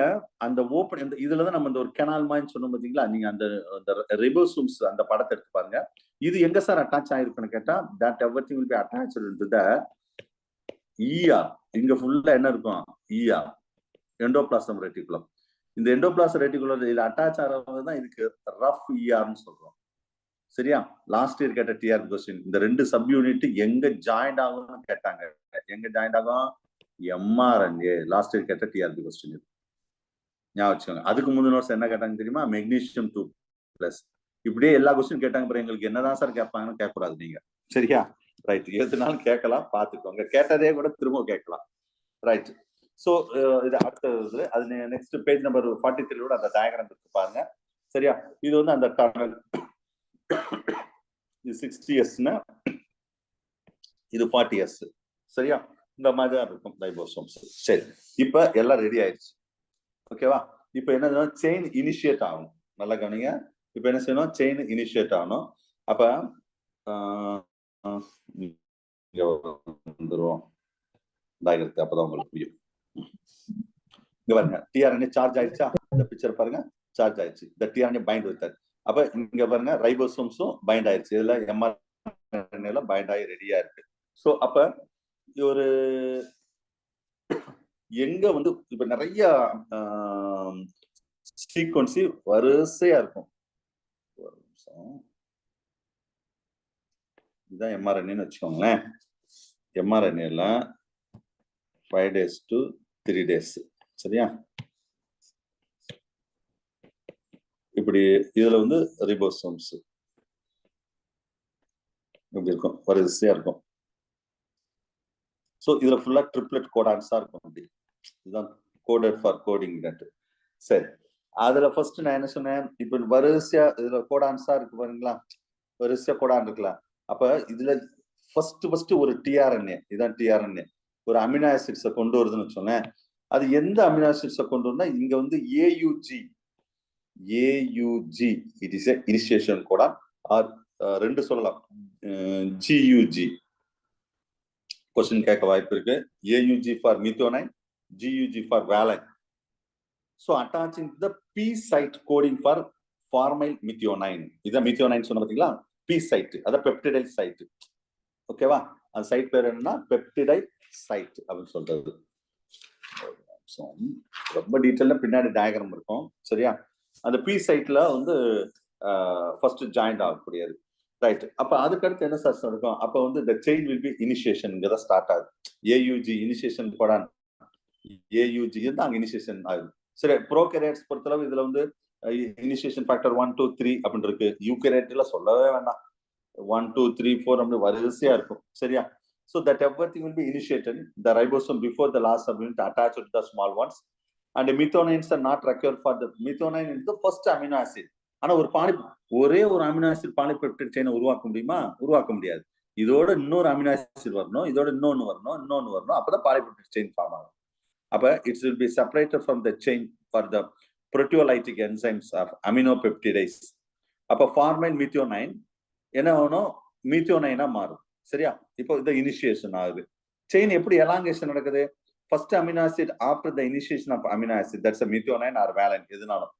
அந்த ஓப்பன் இதுலதான் நம்ம இந்த ஒரு கெனால் மாதிரி சொன்னோம் பாத்தீங்களா, நீங்க அந்த ரிபோசோம்ஸ் அந்த படத்தை எடுத்து பாருங்க. இது எங்க சார் அட்டாச் ஆயிருக்குன்னு கேட்டா, that everything will be attached into the ER. இங்க ஃபுல்லா என்ன இருக்கும்? ER, endoplasm reticulum. இந்த எண்டோபிளாசம் ரெட்டிகுலம் இதுல அட்டாச் ஆகிறது தான் இதுக்கு ரஃப் ERன்னு சொல்றோம். சரியா? லாஸ்ட் இயர் கேட்ட டிஆர் கொஸ்டின், இந்த ரெண்டு சப் யூனிட் எங்க ஜாயிண்ட் ஆகும்னு கேட்டாங்க. எங்க ஜாயிண்ட் ஆகும்? mRNA. லாஸ்ட் இயர் கேட்ட டிஆர்பி கொஸ்டின் இது ஞாபகம் வச்சுக்கோங்க. அதுக்கு முந்தின வருஷம் என்ன கேட்டாங்க தெரியுமா? மெக்னீசியம் 2+. இப்படியே எல்லா கொஸ்டின் கேட்டாங்க. அப்புறம் எங்களுக்கு என்னதான் சார் கேட்பாங்கன்னு கேட்கக்கூடாது நீங்க. சரியா? ரைட். எதுனாலும் கேட்கலாம், பாத்துக்கோங்க. கேட்டதே கூட திரும்ப கேட்கலாம். ரைட். சோ இது அடுத்தது, அது நெக்ஸ்ட் பேஜ் நம்பர் 43 அந்த டயக்ராம் இருக்கு பாருங்க. சரியா? இது வந்து அந்த டனல். இது 60S, இது 40S. சரியா? இந்த மாதிரி தான் இருக்கும் ரைபோசோம்ஸ். சரி, இப்ப எல்லாம் ரெடி ஆயிடுச்சு. ஓகேவா? இப்ப என்ன செயின் இனிஷியேட் ஆகணும். நல்லா கவனிங்க. இப்ப என்ன செய்யணும்? செயின் இனிஷியேட் ஆகணும். அப்ப வந்துருவோம் டயக்ராம், அப்பதான் உங்களுக்கு புரியும். இங்க பாருங்க, டிஆர்என்ஏ சார்ஜ் ஆயிடுச்சா? இந்த பிக்சர் பாருங்க, சார்ஜ் ஆயிடுச்சு. இந்த டிஆர்என்ஏ பைண்ட் வித் தட். அப்ப இங்க பாருங்க, ரைபோசோம்ஸும் பைண்ட் ஆயிடுச்சு. இதுல mRNA பைண்ட் ஆகி ரெடியா இருக்கு. சோ அப்ப ஒரு எங்க வந்து இப்ப நிறைய சீக்வன்சி வரிசையா இருக்கும். இதுதான் mRNA வச்சுக்கோங்களேன். mRNA 5 days to 3 days. சரியா? இப்படி இதுல வந்து ரிபோசோம்ஸ் இப்படி இருக்கும், வரிசையா இருக்கும். சோ இதுல ஃபுல்லா ட்ரிப்ளெட் கோடான்ஸா இருக்கும். அப்படி இதுதான் கோடட் ஃபார் கோடிங் தட். சரி, அதுல ஃபர்ஸ்ட் நான் என்ன சொன்னேன்? இப்ப வரிசையா இதுல கோடான்ஸா இருக்கு பாருங்களா, வரிசையா கோடான் இருக்குல்ல. அப்ப இதுல ஃபர்ஸ்ட் ஒரு டிஆர்என்ஏ, இதான் டிஆர்என்ஏ, ஒரு அமினோ ஆசிட்ஸை கொண்டு வருதுன்னு வச்சோன்னேன். அது எந்த அமினோ ஆசிட்ஸை கொண்டு வரணும்னா, இங்க வந்து AUG, it is initiation codon. Or ரெண்டு சொல்லலாம், GUG. கொஸ்டின் கேட்க வாய்ப்பு இருக்கு. AUG for methionine, GUG for valine. So attaching the P site coding for formyl methionine. இதான் மித்தியோனைன் சொன்ன பாத்தீங்களா? P site, அத பெப்டிடைல் சைட். ஓகேவா? அந்த சைட் பேர் என்னன்னா பெப்டிடைல் சைட் அப்படின்னு சொல்றது. ரொம்ப டீடைலா பின்னாடி டயக்ராம் இருக்கும். சரியா? அந்த P சைட்ல வந்து ஃபர்ஸ்ட் ஜாயிண்ட் ஆகக்கூடியது. ரைட். அப்ப அதுக்கு அடுத்து என்ன சார் இருக்கும்? அப்ப வந்து the chain will be initiation இங்க தான் ஸ்டார்ட் ஆகுது. AUG இனிஷியேஷன் கோடான், AUG தான் அங்க இனிஷியேஷன் ஆகுது. சரி, ப்ரோகேரியட்ஸ் பொறுத்தளவு இதுல வந்து இனிஷியேஷன் ஃபேக்டர் 1, 2, 3 அப்படின்னு இருக்கு. யூகேரியட்ல சொல்லவே வேண்டாம், 1, 2, 3, 4 அப்படி வரிசையா இருக்கும். சரியா? So that everything will be initiated. The ribosome before the last subunit attached to the small ones, and the methionines are not required for the methionine is the first amino acid. ஆனா ஒரே ஒரு amino acid polypeptide செயினை உருவாக்க முடியுமா? உருவாக்க முடியாது. இதோட இன்னொரு அமினோ ஆசிட் வரணும், இதோட இன்னொன்னு வரணும், அப்பதான் பாலிபெப்டைட் செயின் ஃபார்ம் ஆகும். அப்ப it will be separated from the chain for the proteolytic enzymes of aminopeptidase. அப்ப formyl methionine என்ன ஆகும்? மீத்தியோனைனா மாறும். சரியா? இப்போ இந்த இனிஷியேஷன் ஆகுது. செயின் எப்படி எலாங்கேஷன் நடக்குது? First amino acid after the initiation of amino acid, that's a methionine or valine, எதுனாலும்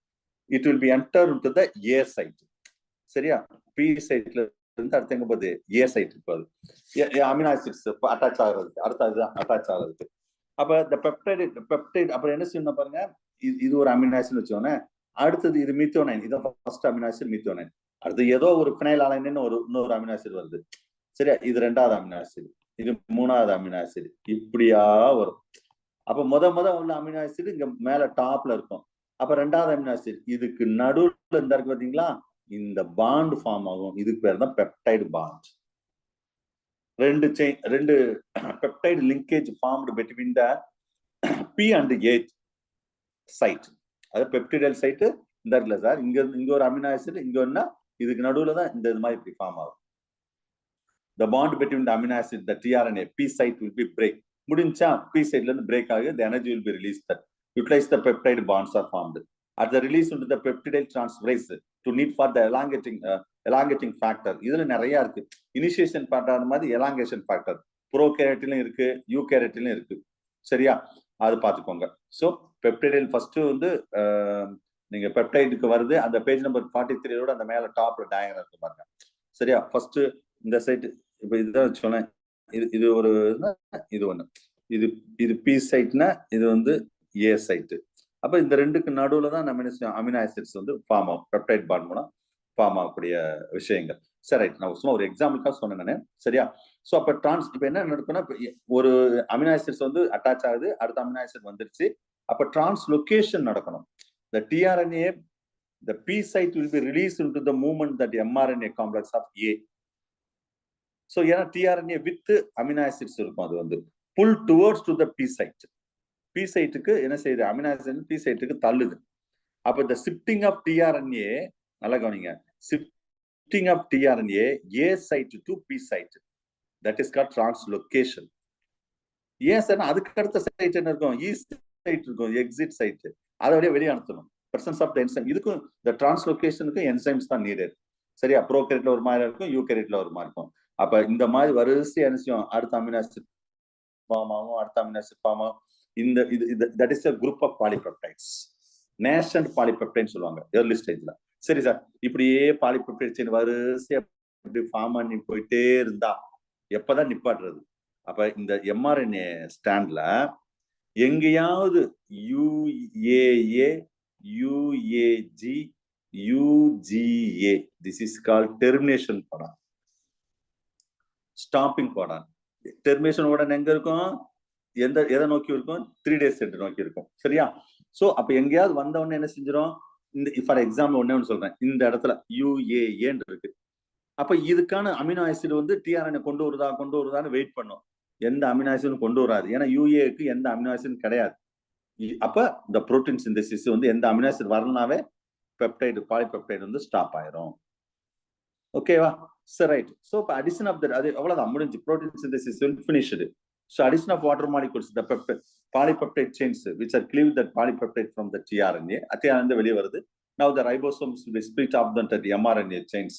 it will be entered into the A site. சரியா? P சைட்ல இருந்து அடுத்து எங்க போகுது? A சைட் போகுது. அமினோ ஆசிட்ஸ் அட்டாச் ஆகுறதுக்கு, அடுத்து அட்டாச் ஆகுறதுக்கு. அப்ப இந்த பெப்டைட் அப்புறம் என்ன செய்யணும் பாருங்க, இது ஒரு அமினோ ஆசிட் வச்சோன்னே, அடுத்தது இது மீத்தியோனைன், இதான் ஃபர்ஸ்ட் அமினோ ஆசிட் மீத்தியோனைன். அடுத்து ஏதோ ஒரு பினைல் அலைனின்னு இன்னொரு அமினோ ஆசிட் வருது. சரியா? இது ரெண்டாவது அமினோ ஆசிட், இது மூணாவது அமினோ ஆசிட், இப்படியா வரும். அப்ப முத உள்ள அமினோ ஆசிட் இங்க மேல டாப்ல இருக்கும். அப்ப ரெண்டாவது அமினோ ஆசிட் இதுக்கு நடுவுல இருந்தா இருக்கு பாத்தீங்களா, இந்த பாண்ட் ஃபார்ம் ஆகும். இதுக்கு பேர் தான் பெப்டைடு பாண்ட். ரெண்டு peptide linkage formed between the P and A site. அது பெப்டிடைல் சைட் இந்த இருக்குல்ல சார், இங்க ஒரு அமினோ ஆசிட், இங்க ஒன்னா, இதுக்கு நடுவுல தான் இந்த மாதிரி இப்படி ஃபார்ம் ஆகும். The bond between the amino acid, the tRNA, P site will be break. முடிஞ்சா P site ல இருந்து break ஆகுது, the energy will be released that utilize the peptide bonds are formed. At the release into the peptidyl transferase to need for the elongating factor. இதுல நிறைய இருக்கு. Initiation factor மாதிரி elongation factor ப்ரோகேரியட்டிலும் இருக்கு, யூகேரியட்டிலும் இருக்கு. சரியா? அது பார்த்துக்கோங்க. ஸோ பெப்டைடில் ஃபர்ஸ்ட் வந்து நீங்க பெப்டைடுக்கு வருது, அந்த பேஜ் நம்பர் 43 அந்த மேல டாப்ல டயக்ராம் இருக்கு பாருங்க. சரியா? ஃபர்ஸ்ட் இந்த சைட் இப்ப இதுதான் வச்சுக்கோங்களேன். இது ஒரு இது ஒண்ணு. இது பி சைட்னா இது வந்து ஏ சைட். அப்ப இந்த ரெண்டுக்கு நடுவுல தான் நம்ம அமினோ ஆசிட்ஸ் வந்து ஃபார்ம் ஆகும். பெப்டைட் பாண்ட் மூலம் ஃபார்ம் ஆகக்கூடிய விஷயங்கள். சரி, நான் சும்மா ஒரு எக்ஸாம்பிளுக்காக சொன்னேன் நானு. சரியா? சோ அப்ப இப்ப என்ன நடக்கும்னா, ஒரு அமினோ ஆசிட்ஸ் வந்து அட்டாச் ஆகுது, அடுத்த அமினோ ஆசிட் வந்துருச்சு. அப்ப டிரான்ஸ்லோகேஷன் நடக்கணும். The tRNA, the P site will be released into the movement that mRNA complex of A. So ஏன்னா tRNA with amino acids இருக்கும், அது வந்து pull towards to the P site. P siteக்கு என்ன செய்யுது, amino acid P siteக்கு தள்ளுது. அப்ப the shifting of tRNA, நல்லா கவனிங்க, shifting of tRNA A site to P site, that is called translocation. ஏன் சார் அதுக்கு அடுத்த சைட் என்ன இருக்கும், E site இருக்கும், exit site, அதை அப்படியே வெளியே அனுப்பணும். presence of the enzyme, இதுக்கும் the translocationக்கு enzymes தான் needed. சரியா? ப்ரோகேரியட்ல ஒரு மாதிரி இருக்கும், யூகேரியட்ல ஒரு மாதிரி இருக்கும். அப்ப இந்த மாதிரி வரிசை அனுசியம் அடுத்த அமினோ ஆசிட் ஃபார்ம் ஆகும், அடுத்த அமினோ ஆசிட் ஃபார்ம் ஆகும். இந்த that is a group of polypeptides. nascent polypeptide சொல்லுவாங்க early stageல. சரி சார், இப்படியே பாலிபெப்டைட் செயின் வரிசை இப்படி ஃபார்ம் பண்ணி போயிட்டே இருந்தா எப்பதான் நிப்பாட்டுறது? அப்ப இந்த mRNA ஸ்டாண்ட்ல எங்கேயாவது UAA, UAG, UGA, this is called termination codon, stopping codon. termination codon எங்க இருக்கும், எதை நோக்கி இருக்கும், 3 days நோக்கி இருக்கும். சரியா? சோ அப்ப எங்கேயாவது வந்தவொடனே என்ன செஞ்சிடும், இந்த ஃபார் எக்ஸாம்பிள் ஒண்ணு சொல்றேன், இந்த இடத்துல UAA இருக்கு. அப்ப இதுக்கான அமினோ ஆசிட் வந்து tRNA கொண்டு வருதான்னு வெயிட் பண்ணும். எந்த அமினோ ஆசிடும் கொண்டு வராது, ஏன்னா UAக்கு எந்த அமினோ ஆசிடும் கிடையாது. அப்ப இந்த புரோட்டீன் சிந்தசிஸ் வந்து எந்த அமினோ ஆசிட் வரலனாவே பெப்டைடு பாலிபெப்டைடு வந்து ஸ்டாப் ஆயிரும். ஓகேவா? சரி, ரைட். சோ இப்ப அடிஷன் ஆஃப் அது அவ்வளவுதான், முடிஞ்சு. Protein synthesis finished. So addition of water molecules, the polypeptide chains which are cleaved that polypeptide from the tRNA, tRNA வெளியே வருது. Now the ribosomes will be split up into the mRNA chains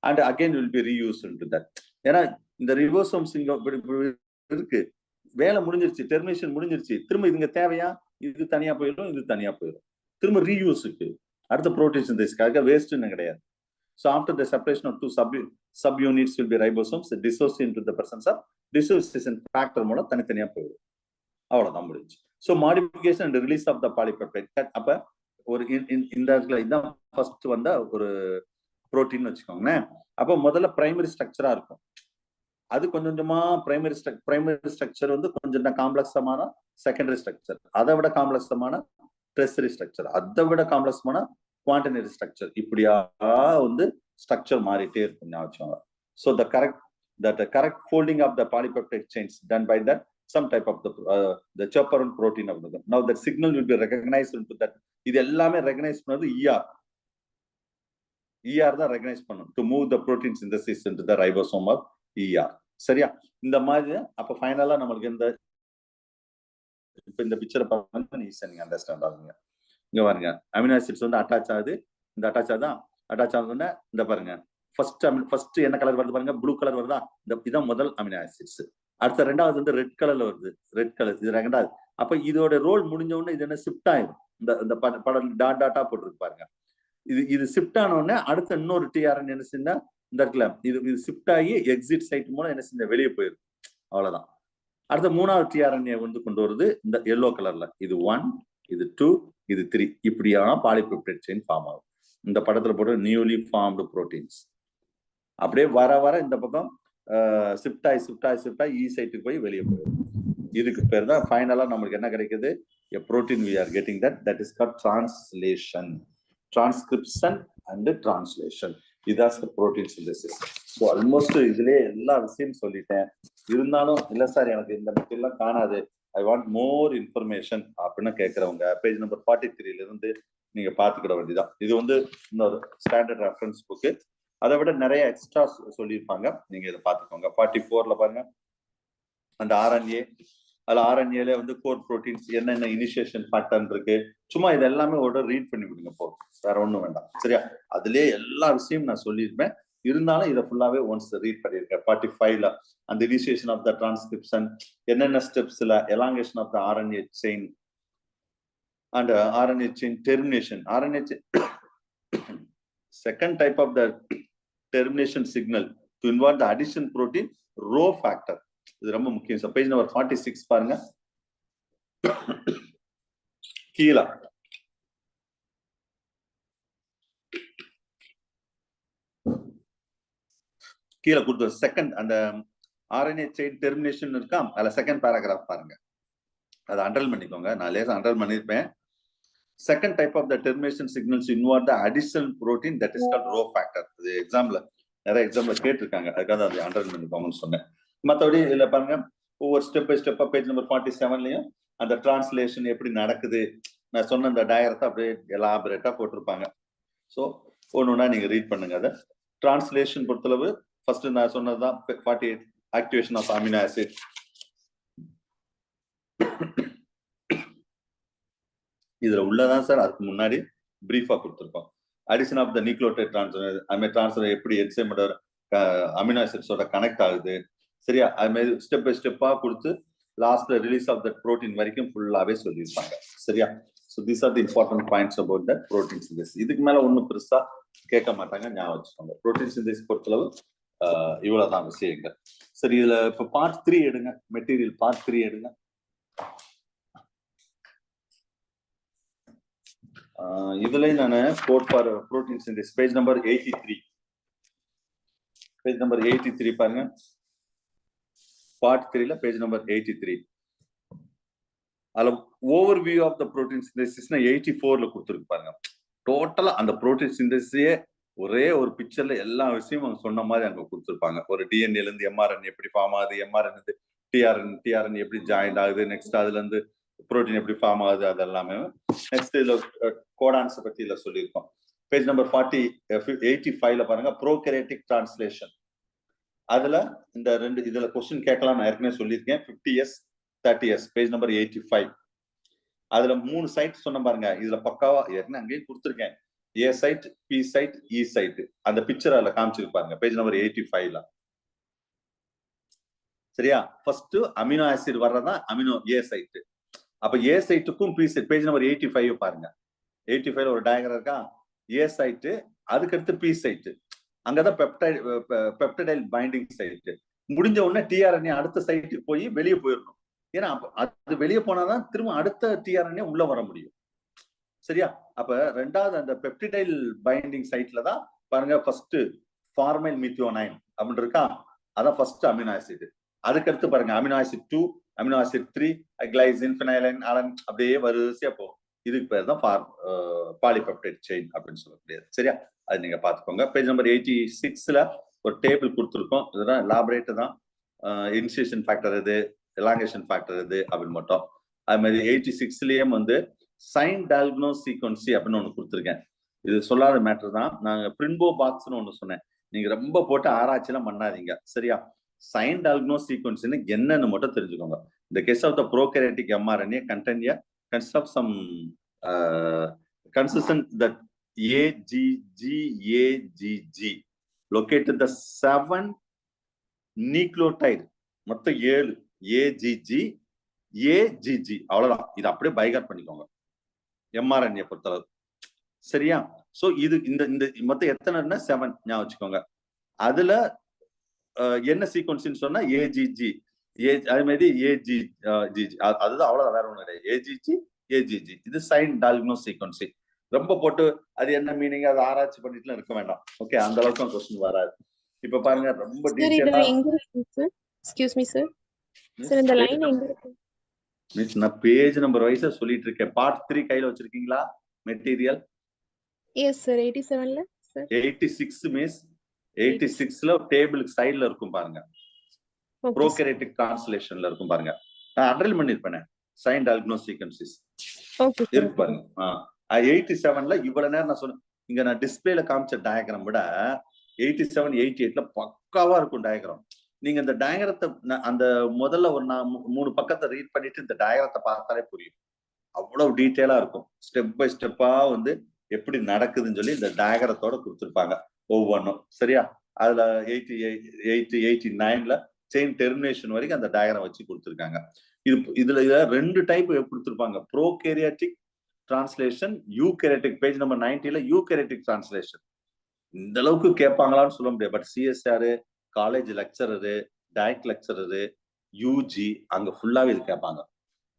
and again will be reused into that. ஏன்னா இந்த ribosomes இங்க இருக்கு, வேலை முடிஞ்சிருச்சு, termination முடிஞ்சிருச்சு, திரும்ப இதுங்க தேவையா, இது தனியா போயிடும், இது தனியா போயிடும், திரும்ப ரீயூஸுக்கு அடுத்த புரோட்டீன் சிந்தசிஸ்க்காக வேஸ்ட்னு கிடையாது. So after the separation of two subunits will be ribosomes dissociate into the presence of dissociation factor மூலம் தனித்தனியா போயிடும். அவ்வளவுதான், முடிஞ்சு. So modification and release of the polypeptide. அப்ப ஒரு இந்த இடத்துல இதான் ஃபர்ஸ்ட் வந்த ஒரு புரோட்டீன் வச்சுக்கோங்களேன். அப்ப முதல்ல பிரைமரி ஸ்ட்ரக்சரா இருக்கும், அது கொஞ்சம் கொஞ்சமா பிரைமரி ஸ்ட்ரக்சர் வந்து கொஞ்சம் காம்ப்ளெக்ஸமான செகண்டரி ஸ்ட்ரக்சர், அதை விட காம்ப்ளெக்ஸமான டெர்ஷரி ஸ்ட்ரக்சர், அதை விட காம்ப்ளெக்ஸமான குவாண்டனரி ஸ்ட்ரக்சர், இப்படியா வந்து ஸ்ட்ரக்சர் மாறிட்டே இருக்கும். ஞாபகம். So the correct folding of the polypeptide chains done by that some type of the chaperone protein of the. Now that signal will be recognized into that. இது எல்லாமே recognise பண்ணது ER தான் recognise பண்ணும் to move the protein synthesis into the ribosome of ER. சரியா? இந்த மாதிரி அப்ப ஃபைனலா நமக்கு இந்த பிக்சரை பார்த்து ஈஸியா நீங்க அண்டர்ஸ்டாண்ட் ஆகுங்க. இங்க பாருங்க, அமினோ ஆசிட்ஸ் வந்து அட்டாச் ஆகுது, இந்த அட்டாச் ஆகுதுன்னா இந்த பாருங்க, ஃபர்ஸ்ட் என்ன கலர் வருது பாருங்க, ப்ளூ கலர் வருதா, இதான் முதல் அமினோ ஆசிட்ஸ். அடுத்த ரெண்டாவது வந்து ரெட் கலர்ல வருது, ரெட் கலர், இது ரெண்டாவது. அப்ப இதோட ரோல் முடிஞ்ச உடனே இது என்ன ஷிஃப்ட் ஆயிடும், இந்த படம் டாட்டா போட்டுருக்கு பாருங்க, இது ஷிஃப்ட் ஆன உடனே அடுத்த இன்னொரு tRNA என்ன செஞ்சா இந்த இடத்துல இது ஷிஃப்ட் ஆகி எக்ஸிட் சைட் மூலம் என்ன செஞ்ச வெளியே போயிடும். அவ்வளவுதான். அடுத்த மூணாவது tRNA வந்து கொண்டு வருது இந்த எல்லோ கலர்ல, இது 1, இது 2, இது 3, இப்படியா பாலிபெப்டைட் செயின் ஃபார்ம் ஆகும். இந்த படத்துல போட்டு நியூலி ஃபார்ம்டு புரோட்டீன்ஸ் அப்படியே வர இந்த பக்கம் ஷிஃப்ட் ஆகி இ சைட்டுக்கு போய் வெளியே போயிடும். இதுக்கு பேர் தான் ஃபைனலா நமக்கு என்ன கிடைக்குது, a protein we are getting that is called translation, transcription and translation. இதான் protein synthesis. ஸோ ஆல்மோஸ்ட் இதுலயே எல்லா விஷயம் சொல்லிட்டேன். இருந்தாலும் இல்ல சார் எனக்கு இந்த மெட்டீரியல்லாம் காணாது, ஐ வாண்ட் மோர் இன்ஃபர்மேஷன் அப்படின்னு கேட்கறவங்க பேஜ் நம்பர் 43 இருந்து நீங்க பாத்துக்கிட வேண்டியதான். இது வந்து இன்னொரு ஸ்டாண்டர்ட் ரெஃபரன்ஸ் புக்கு, அதை விட நிறைய எக்ஸ்ட்ரா சொல்லியிருப்பாங்க, நீங்க இதை பாத்துக்கோங்க. 44ல பாருங்க அந்த RNA, அதுல RNAல வந்து கோர் புரோட்டீன்ஸ் என்னென்ன இனிஷியேஷன் பேட்டர்ன் இருக்கு, சும்மா இது எல்லாமே ஒரு ரீட் பண்ணி கொடுங்க போதும், வேற ஒண்ணும் வேண்டாம். சரியா? அதுலயே எல்லா விஷயமும் நான் சொல்லியிருப்பேன், இருந்தாலும் இதை ஃபுல்லாவே ஒன்ஸ் ரீட் பண்ணியிருக்கேன். 45ல அந்த இனிஷியேஷன் ஆஃப் த டிரான்ஸ்கிரிப்ஷன், என்னென்ன ஸ்டெப்ஸ்ல elongation of the RNA chain, and RNA chain termination. RNA chain second type of the termination signal to involve the addition protein rho factor. இது ரொம்ப முக்கியம். So page number 46 பாருங்க. கீழே கொடுத்த second அந்த RNA chain termination இருக்கா, அதுல second paragraph பாருங்க. அதை அண்டர்லைன் பண்ணிக்கோங்க. நான் லேசா underline பண்ணிருப்பேன். Second type of the termination signals involve the additional protein that is called rho factor. இது எக்ஸாம்ல நிறைய எக்ஸாம்ல கேட்டிருக்காங்க, அதுக்காக அதை அண்டர்லைன் பண்ணிக்கோங்கன்னு சொன்னேன். மற்றபடி இதுல பாருங்க, ஒவ்வொரு ஸ்டெப் பை ஸ்டெப்பா பேஜ் நம்பர் 47லயும் அந்த டிரான்ஸ்லேஷன் எப்படி நடக்குது, நான் சொன்ன அந்த டயரத்தை அப்படியே எலாபரேட்டா போட்டிருப்பாங்க. ஸோ ஒன்னொன்னா நீங்க ரீட் பண்ணுங்க. அதை டிரான்ஸ்லேஷன் பொறுத்தளவு ஃபர்ஸ்ட் நான் சொன்னதுதான் 48 ஆக்டிவேஷன் ஆஃப் அமினோ ஆசிட். இதுல உள்ளதான் சார் அதுக்கு முன்னாடி பிரீஃபா கொடுத்துருக்கோம். Addition of the nucleotide transfer, அதுமாதிரி டிரான்ஸ்ஃபர் எப்படி என்சைமோட அமினோ ஆசிட்ஸோட கனெக்ட் ஆகுது, சரியா, அது மாதிரி ஸ்டெப் பை ஸ்டெப்பா கொடுத்து லாஸ்ட்ல ரிலீஸ் ஆஃப் தட் ப்ரோட்டீன் வரைக்கும் ஃபுல்லாவே சொல்லியிருப்பாங்க, சரியா. So these are the important points about that protein synthesis. இதுக்கு மேல ஒன்றும் பெருசா கேட்க மாட்டாங்க, ஞாபகம் வச்சுக்கோங்க. ப்ரோட்டீன் சிந்தசிஸ் பொறுத்தளவு இவ்வளவுதான் விஷயங்கள். சரி, இதுல இப்ப பார்ட் 3 எடுங்க, மெட்டீரியல் பார்ட் 3 எடுங்க. இதுல நான் code for protein synthesis page number 83, page number 83 பாருங்க. பார்ட் 3ல பேஜ் நம்பர் 83. அதுல overview of the protein சிந்தசிஸ்னா 84ல கொடுத்துருக்கு பாருங்க. டோட்டலா அந்த ப்ரோட்டீன் சிந்தசிஸே ஒரே ஒரு பிக்சர்ல எல்லா விஷயமும் அவங்க சொன்ன மாதிரி அங்க கொடுத்துருப்பாங்க. ஒரு டிஎன்ஏல இருந்து எம்ஆர்என் எப்படி ஃபார்ம் ஆகுது, எம்ஆர்என் இருந்து டிஆர்என் எப்படி ஜாயிண்ட் ஆகுது, நெக்ஸ்ட் அதுல இருந்து புரோட்டீன் எப்படி ஃபார்ம் ஆகுது, அது எல்லாமே. நெக்ஸ்ட் இதுல கோடான்ஸ் பத்தி இதுல சொல்லியிருக்கோம். பேஜ் நம்பர் 85ல பாருங்க, ப்ரோகேரியாட்டிக் டிரான்ஸ்லேஷன். அதுல இந்த ரெண்டு இதுல கொஸ்டின் கேட்கலாம், நான் ஏற்கனவே சொல்லியிருக்கேன். 50s 30s page number 85. அதுல 3 சைட் சொன்ன பாருங்க. இதுல பக்காவா ஏற்கனவே அங்கேயும் கொடுத்துருக்கேன். ஏ சைட், பி சைட், இ சைட். அந்த பிக்சர் அதுல காமிச்சிருப்பாங்க பேஜ் நம்பர் 85ல, சரியா. ஃபர்ஸ்ட் அமினோ ஆசிட் வர்றதா அமினோ ஏ சைட். அப்ப ஏ சைட்டுக்கும் பி சைட் பேஜ் நம்பர் 85 பாருங்க. 85ல ஒரு டயக்ராம் இருக்கா, ஏ சைட், அதுக்கடுத்து பி சைட். அங்கதான் பெப்டைடைல் பைண்டிங் சைட். முடிஞ்ச உடனே டிஆர்என்ஏ அடுத்த சைட்டுக்கு போய் வெளியே போயிடணும். ஏன்னா அது வெளியே போனாதான் திரும்ப அடுத்த டிஆர்என்ஏ உள்ள வர முடியும், சரியா. அப்ப ரெண்டாவது அந்த பெப்டிடைல் பைண்டிங் சைட்ல தான் பாருங்க, ஃபர்ஸ்ட் ஃபார்மைல் மித்தியோனைன் அப்படின்னு இருக்கா, அதான் ஃபர்ஸ்ட் அமினோ ஆசிட். அதுக்கடுத்து பாருங்க amino acid 2, amino acid 3, glycine, phenylalanine, alanine, அப்படியே வரிசையா போகும். இதுக்கு பேர் தான் பாலிபெப்டைட் செயின் அப்படின்னு சொல்லக்கூடியது, சரியா. அது நீங்க பாத்துக்கோங்க. பேஜ் நம்பர் 86ல ஒரு டேபிள் கொடுத்துருக்கோம். இதுதான் எலாபரேட் தான். இனிஷியேஷன் ஃபேக்டர் எது, எலாங்கேஷன் ஃபேக்டர் எது அப்படின்னு மட்டும். அது மாதிரி 86லயும் வந்து சைன் டயக்னோஸ் சீக்வன்சி அப்படின்னு ஒண்ணு கொடுத்துருக்கேன். இது சொல்லாத மேட்டர் தான். நாங்க பிரின்போ பாக்ஸ்னு ஒண்ணு சொன்னேன். நீங்க ரொம்ப போட்டு ஆராய்ச்சிலாம் பண்ணாதீங்க, சரியா. சைன் டயக்னோஸ் சீக்வன்ஸ்னு என்னன்னு மட்டும் தெரிஞ்சுக்கோங்க. இந்த case of the prokaryotic mRNA contain a consist of some consistent that AGG located the 7 nucleotide, மொத்தம் 7 AGG அவ்வளவுதான். இது அப்படியே பைகாட் பண்ணிக்கோங்க mRNA பொறுத்தளவு, சரியா. சோ இது இந்த மொத்தம் எத்தனைன்னா 7 ஞாபகம் வச்சுக்கோங்க. அதுல என்ன சீக்வன்ஸ்னு சொன்னா AGG, அது மாதிரி AGG, அதுதான், அவ்வளவுதான், வேற ஒண்ணு கிடையாது. AGG இது சைன் டயக்னோஸ் சீக்வன்ஸ். ரொம்ப போட்டு அது என்ன மீனிங் அதை ஆராய்ச்சி பண்ணிட்டுலாம் இருக்க வேண்டாம், ஓகே. அந்த அளவுக்கு கொஸ்டின் வராது. இப்ப பாருங்க, ரொம்ப டீடைலா. எக்ஸ்கியூஸ் மீ சார், சார் இந்த லைன் எங்க இருக்கு? நான் பேஜ் நம்பர் வைஸா சொல்லிட்டு இருக்கேன். பார்ட் 3 கையில வச்சிருக்கீங்களா மெட்டீரியல்? Yes sir. 87ல சார். 86 மீன்ஸ் 86ல டேபிளுக்கு சைடுல இருக்கும் பாருங்க. ப்ரோகேரியாட்டிக் டிரான்ஸ்லேஷன்ல இருக்கும் பாருங்க. நான் அண்டர்லைன் பண்ணிருப்பேன். சைன் டயக்னோஸ் சீக்வென்சஸ் ஓகே இருக்கு பாருங்க. 87ல இவ்வளவு நேரம் நான் சொன்னேன். இங்க நான் டிஸ்பிளேல காமிச்ச டயக்ராம் விட 87 88ல பக்காவா இருக்கும் டயக்ராம். நீங்க இந்த டயக்ராத்தை அந்த முதல்ல ஒரு நான் 3 பக்கத்தை ரீட் பண்ணிட்டு இந்த டயக்ராத்தை பார்த்தாலே புரியும். அவ்வளவு டீட்டெயிலா இருக்கும். ஸ்டெப் பை ஸ்டெப்பா வந்து எப்படி நடக்குதுன்னு சொல்லி இந்த டயக்ராத்தோட கொடுத்துருப்பாங்க ஒவ்வொன்றும், சரியா. அதுல 89ல செயின் டெர்மினேஷன் வரைக்கும் அந்த டயக்ராம் வச்சு கொடுத்துருக்காங்க. இதுல 2 டைப் கொடுத்துருப்பாங்க. Prokaryotic translation eukaryotic page number 90ல யூகேரியோட்டிக் டிரான்ஸ்லேஷன். இந்த அளவுக்கு கேட்பாங்களான்னு சொல்ல முடியாது. But CSR, college lecturer, direct lecturer, UG அங்க ஃபுல்லாவே இது கேட்பாங்க.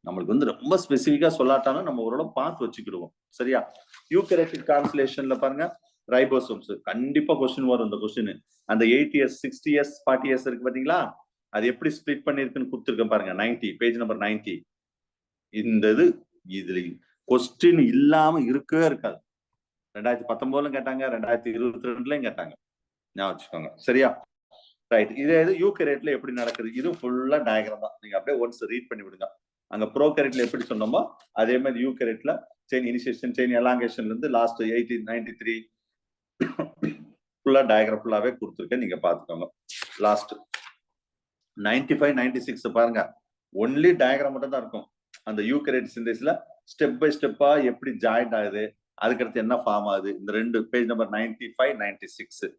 நம்மளுக்கு வந்து ரொம்ப ஸ்பெசிஃபிக்கா சொல்லாட்டாலும் நம்ம ஓரளவு பார்த்து வச்சுக்கிடுவோம். சரியா? யூகேரியோட்டிக் டிரான்ஸ்லேஷன்ல பாருங்க, ரைபோசோம்ஸ் கண்டிப்பா கொஸ்டின் வரும். இந்த கொஸ்டின் அந்த 8 இயர்ஸ் 60 இயர்ஸ் 40 இயர்ஸ் இருக்கு பாத்தீங்களா, அது எப்படி ஸ்பிளிட் பண்ணிருக்குன்னு கொடுத்துருக்கேன் பாருங்க. 90 பேஜ் நம்பர் 90. இந்த இதுல கொஸ்டின் இல்லாம இருக்கவே இருக்காது. 2019 கேட்டாங்க, 2022 கேட்டாங்க. ஞாபகம் வச்சுக்கோங்க. சரியா? ரைட். இதே இது யூகேரியோட்ல எப்படி நடக்குது, இது ஃபுல்லா டயக்ராம் தான். நீங்க அப்படியே ஒன்ஸ் ரீட் பண்ணி விடுங்க. அங்க ப்ரோகேரியோட்ல எப்படி சொன்னோமோ அதே மாதிரி யூகேரியோட்ல செயின் இனிஷியேஷன், செயின் எலாங்கேஷன்ல இருந்து லாஸ்ட் 1893 ஃபுல்லா டயக்ராம் ஃபுல்லாவே கொடுத்துருக்கேன். நீங்க பாத்துக்கோங்க. லாஸ்ட் 95, 96 பாருங்க, ஒன்லி டயக்ராம் மட்டும் தான் இருக்கும். அந்த யூகேரியோட் சிந்தசிஸ்ல ஸ்டெப் பை ஸ்டெப்பா எப்படி ஜாயிண்ட் ஆகுது, அதுக்கடுத்து என்ன ஃபார்ம் ஆகுது, இந்த ரெண்டு பேஜ் நம்பர் 95, 96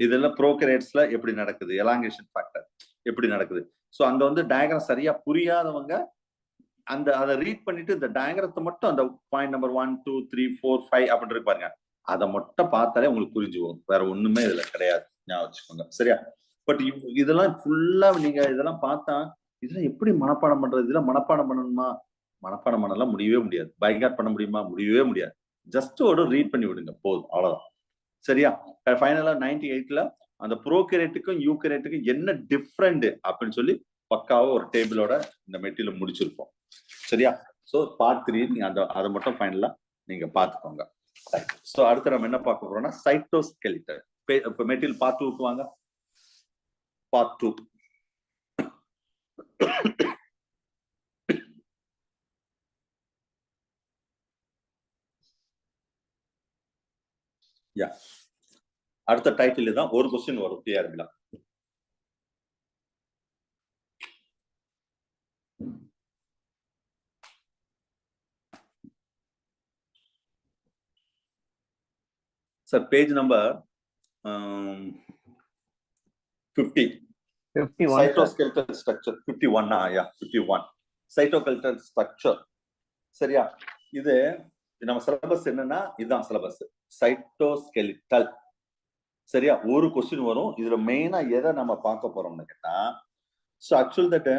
இதெல்லாம் ப்ரோகேரியோட்ஸ்ல எப்படி நடக்குது, எலாங்கேஷன் ஃபேக்டர் எப்படி நடக்குது. ஸோ அங்க வந்து டயக்ராம் சரியா புரியாதவங்க அந்த அதை ரீட் பண்ணிட்டு இந்த டயக்ராத்தை மட்டும் அந்த பாயிண்ட் நம்பர் 1, 2, 3, 4, 5 அப்படின்னு இருப்பாருங்க, அதை மட்டும் பார்த்தாலே உங்களுக்கு புரிஞ்சு போகும். வேற ஒண்ணுமே இதுல கிடையாது. ஞாபகம் வச்சுக்கோங்க. சரியா? பட் இதெல்லாம் ஃபுல்லா நீங்க இதெல்லாம் பார்த்தா இதெல்லாம் எப்படி மனப்பாடம் பண்றது, இதெல்லாம் மனப்பாடம் பண்ணணுமா? மனப்பாடம் பண்ணலாம் முடியவே முடியாது. பைகாட் பண்ண முடியுமா? முடியவே முடியாது. ஜஸ்ட் ஒரு ரீட் பண்ணி விடுங்க போதும், அவ்வளவுதான். சரியா? ஃபைனலா 98ல அந்த ப்ரோகேரியோட்டுக்கும் யூகேரியோட்டுக்கும் என்ன டிஃப்ரெண்ட் அப்படின்னு சொல்லி பக்காவா ஒரு டேபிளோட இந்த மெட்டீரியல் முடிச்சிருப்போம். சரியா? சோ பார்ட் 3 நீங்க அதை மட்டும் ஃபைனலா நீங்க பாத்துக்கோங்க. சோ அடுத்து நம்ம என்ன பார்க்க போறோம்னா சைட்டோஸ்கெலிட்டன். இப்ப மெட்டீரியல் பார்ட் 2க்கு வாங்க. பார்ட் 2. யா, அடுத்த டைட்டில் தான். ஒரு क्वेश्चन வரும் டிஆர்பில. Sir page number 50. 51 cytoskeletal structure 51. Yeah 51 cytoskeletal structure. சரியா? இது நம்ம சிலபஸ் என்னன்னா இதுதான் சிலபஸ், சைட்டோஸ்கெலிட்டல். சரியா? ஒரு क्वेश्चन வரும். இதுல மெயினா எதை நம்ம பார்க்க போறோம்னு கேட்டா, so actually that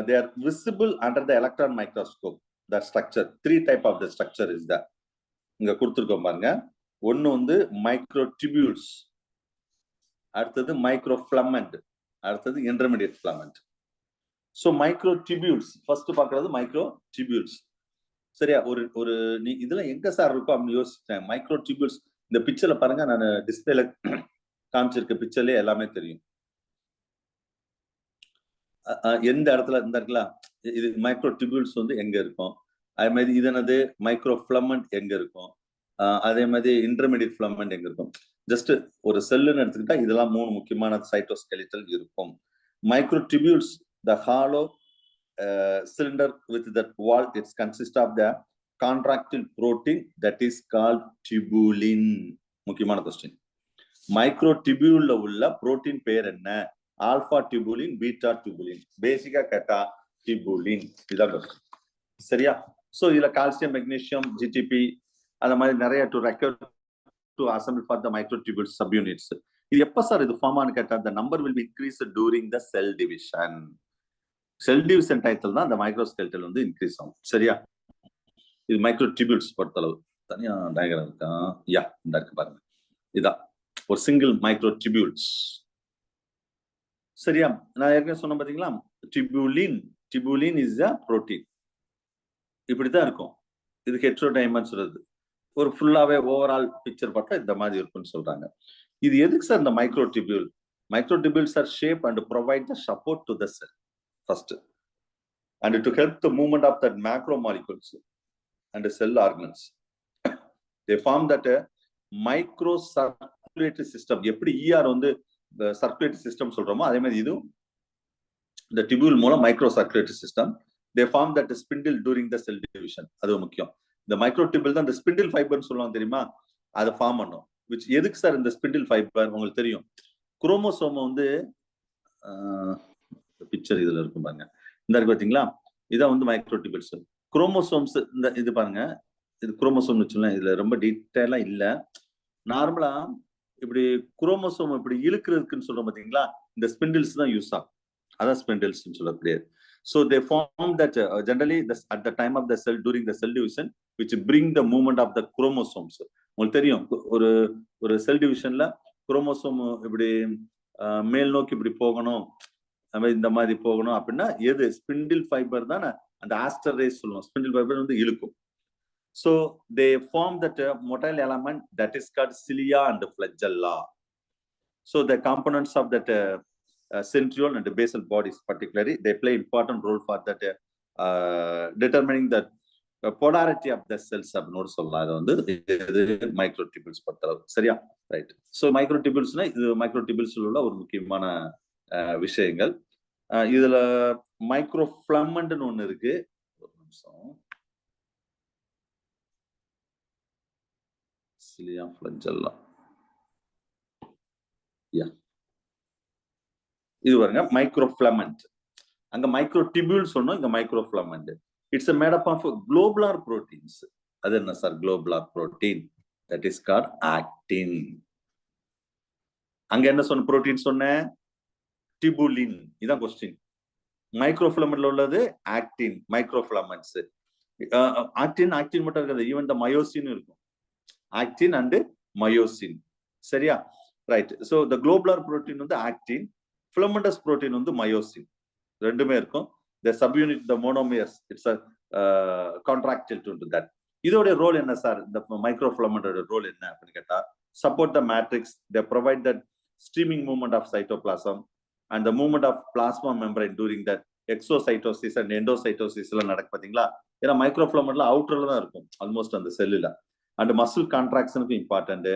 they are visible under the electron microscope. The structure, 3 type of the structure is that. இங்க கொடுத்திருக்கோம் பாருங்க. ஒன்னு வந்து மைக்ரோடிபியூல்ஸ், அடுத்தது மைக்ரோஃபிலமெண்ட், அடுத்தது இன்டர்மீடியட் ஃபிலமெண்ட். சோ மைக்ரோடிபியூல்ஸ் ஃபர்ஸ்ட் பார்க்கிறது மைக்ரோடிபியூல்ஸ். சரியா? ஒரு நீ இதெல்லாம் எங்க சார் இருக்கும் அப்படின்னு யோசிச்சேன். மைக்ரோடிபியூல்ஸ் இந்த பிக்சர்ல பாருங்க, நான் டிஸ்பிளேல காமிச்சிருக்க பிக்சர்லயே எல்லாமே தெரியும். எந்த இடத்துல இந்த இருக்குல்ல, இது மைக்ரோடிபியூல்ஸ் வந்து எங்க இருக்கும், அதே மாதிரி இது என்னது மைக்ரோஃபிலமெண்ட் எங்க இருக்கும், அதே மாதிரி இன்டர்மீடியட் ஃபிலமெண்ட் எங்க இருக்கும். ஜஸ்ட் ஒரு செல்லுன்னு எடுத்துக்கிட்டா இதெல்லாம் 3 முக்கியமான சைட்டோஸ்கெலிட்டல் இருக்கும். மைக்ரோடிபியூல்ஸ், the hollow cylinder with that wall, it consists of the contractile protein that is called tubulin. முக்கியமான क्वेश्चन. மைக்ரோடிபியூல்ல உள்ள புரோட்டீன் பேர் என்ன? Alpha tubulin, beta tubulin. பேசிக்கா கேட்டா டியூபுலின் இதான் क्वेश्चन. சரியா? சோ இதுல கால்சியம், மெக்னீசியம், ஜிடிபி அந்த மாதிரி நிறைய to recover to assemble for the microtubules subunits. இது எப்ப சார் இது ஃபார்ம் ஆனு கேட்டா, the number will be increased during the cell division. Cell division டைத்தில் தான் இந்த மைக்ரோஸ்கெலிட்டல் வந்து இன்க்ரீஸ் ஆகும். சரியா? இது மைக்ரோடிபியூல்ஸ் பொறுத்தளவு. தனியா டயக்ராம் இருக்கா? யா, இந்த இருக்கு பாருங்க. இதான் ஒரு சிங்கிள் மைக்ரோடிபியூல்ஸ். சரியா? நான் ஏற்கனவே சொன்ன பாத்தீங்களா, டிபுலின் இஸ் a புரோட்டீன். இப்படிதான் இருக்கும். இது ஹெட்ரோடைமர்னு சொல்றது. ஒரு ஃபுல்லாவே ஓவரால் பிக்சர் பார்த்தா இந்த மாதிரி இருக்கும்னு சொல்றாங்க. இது எதுக்கு சார் இந்த மைக்ரோடிபியூல்? Microtubules are shaped and provide the support to the cell first, and to help the movement of that macromolecules and the cell organelles. They form that a microcirculatory system. எப்படி ER வந்து circulatory system சொல்றோமோ அதே மாதிரி இது the tubule மூலம் microcirculatory system. They form that the spindle during the cell division. அது முக்கியம். இந்த மைக்ரோடிபியூல் தான் இந்த ஸ்பிண்டில் ஃபைபர்னு சொல்லுவாங்க தெரியுமா, அதை ஃபார்ம் பண்ணும். which எதுக்கு சார் இந்த ஸ்பிண்டில் ஃபைபர் உங்களுக்கு தெரியும்? குரோமோசோம் வந்து பிக்சர் இதுல இருக்கும் பாருங்க, இந்த இருக்கு பாத்தீங்களா, இதான் வந்து மைக்ரோடிபியூல்ஸ். குரோமோசோம்ஸ் இந்த இது பாருங்க, இது குரோமோசோம் வச்சுக்கலாம். இதுல ரொம்ப டீட்டெயிலா இல்ல. நார்மலா இப்படி குரோமோசோம் இப்படி இழுக்கிறதுக்குன்னு சொல்றோம் பாத்தீங்களா, இந்த ஸ்பிண்டில்ஸ் தான் யூஸ் ஆகும். அதான் ஸ்பிண்டில்ஸ் சொல்லக்கூடியது. So they form that generally at the time of the cell during the cell division which bring the movement of the chromosomes. உங்களுக்கு தெரியும் ஒரு ஒரு செல் டிவிஷன்ல குரோமோசோம் இப்படி மேல் நோக்கி இப்படி போகணும், இந்த மாதிரி போகணும் அப்படின்னா எது ஸ்பிண்டில் ஃபைபர் தான் அந்த ஆஸ்டர் ரேஸ் சொல்லுவோம். ஸ்பிண்டில் ஃபைபர் வந்து இழுக்கும். So they form that motile element that is called cilia and flagella. So the components of that centriole and basal bodies particularly, they play important role for that determining the polarity of the cells அப்படின்னு சொல்லலாம். அது வந்து மைக்ரோடிபிள்ஸ் பொறுத்தளவு. சரியா? Right. So மைக்ரோடிபிள்ஸ்னா இது மைக்ரோடிபிள்ஸ் உள்ள ஒரு முக்கியமான விஷயங்கள். இதுல மைக்ரோஃபிலமெண்ட்னு ஒண்ணு இருக்கு. ஒரு நிமிஷம். சிலியா ஃபிளஜெல்லா. யா. இது பாருங்க மைக்ரோஃபிலமெண்ட். அங்க மைக்ரோடிபியூல் சொன்னோம், இங்க microfilament. It's a made up of globular proteins. அது என்ன sir globular protein? That is called actin. அங்க என்ன சொன்ன புரோட்டீன் சொன்னேன்? டிபுலின். இதான் கொஸ்டின். மைக்ரோஃபிலமெண்ட்ல உள்ளது ஆக்டின், மைக்ரோஃபிலமெண்ட்ஸ். ஆக்டின் மட்டும் இருக்காது, ஈவன் த மயோசின் இருக்கும். Actin and myosin. சரியா? Right. So the globular protein வந்து ஆக்டின், ஃபிலமெண்டஸ் புரோட்டீன் வந்து மயோசின். ரெண்டுமே இருக்கும். The subunit, the monomers, it's a contractile to that. இதோட ரோல் என்ன சார்? இந்த மைக்ரோஃபிலமெண்ட் ரோல் என்ன அப்படின்னு கேட்டா, support the matrix, they provide that streaming movement of cytoplasm and the movement of plasma membrane during that exocytosis and endocytosis எல்லாம் நடக்கும் பாத்தீங்களா? ஏன்னா மைக்ரோஃபிலமெண்ட்ல அவுட்டர்ல தான் இருக்கும் ஆல்மோஸ்ட் அந்த செல்லுல. அண்ட் மசில் கான்ட்ராக்ஷனுக்கு important,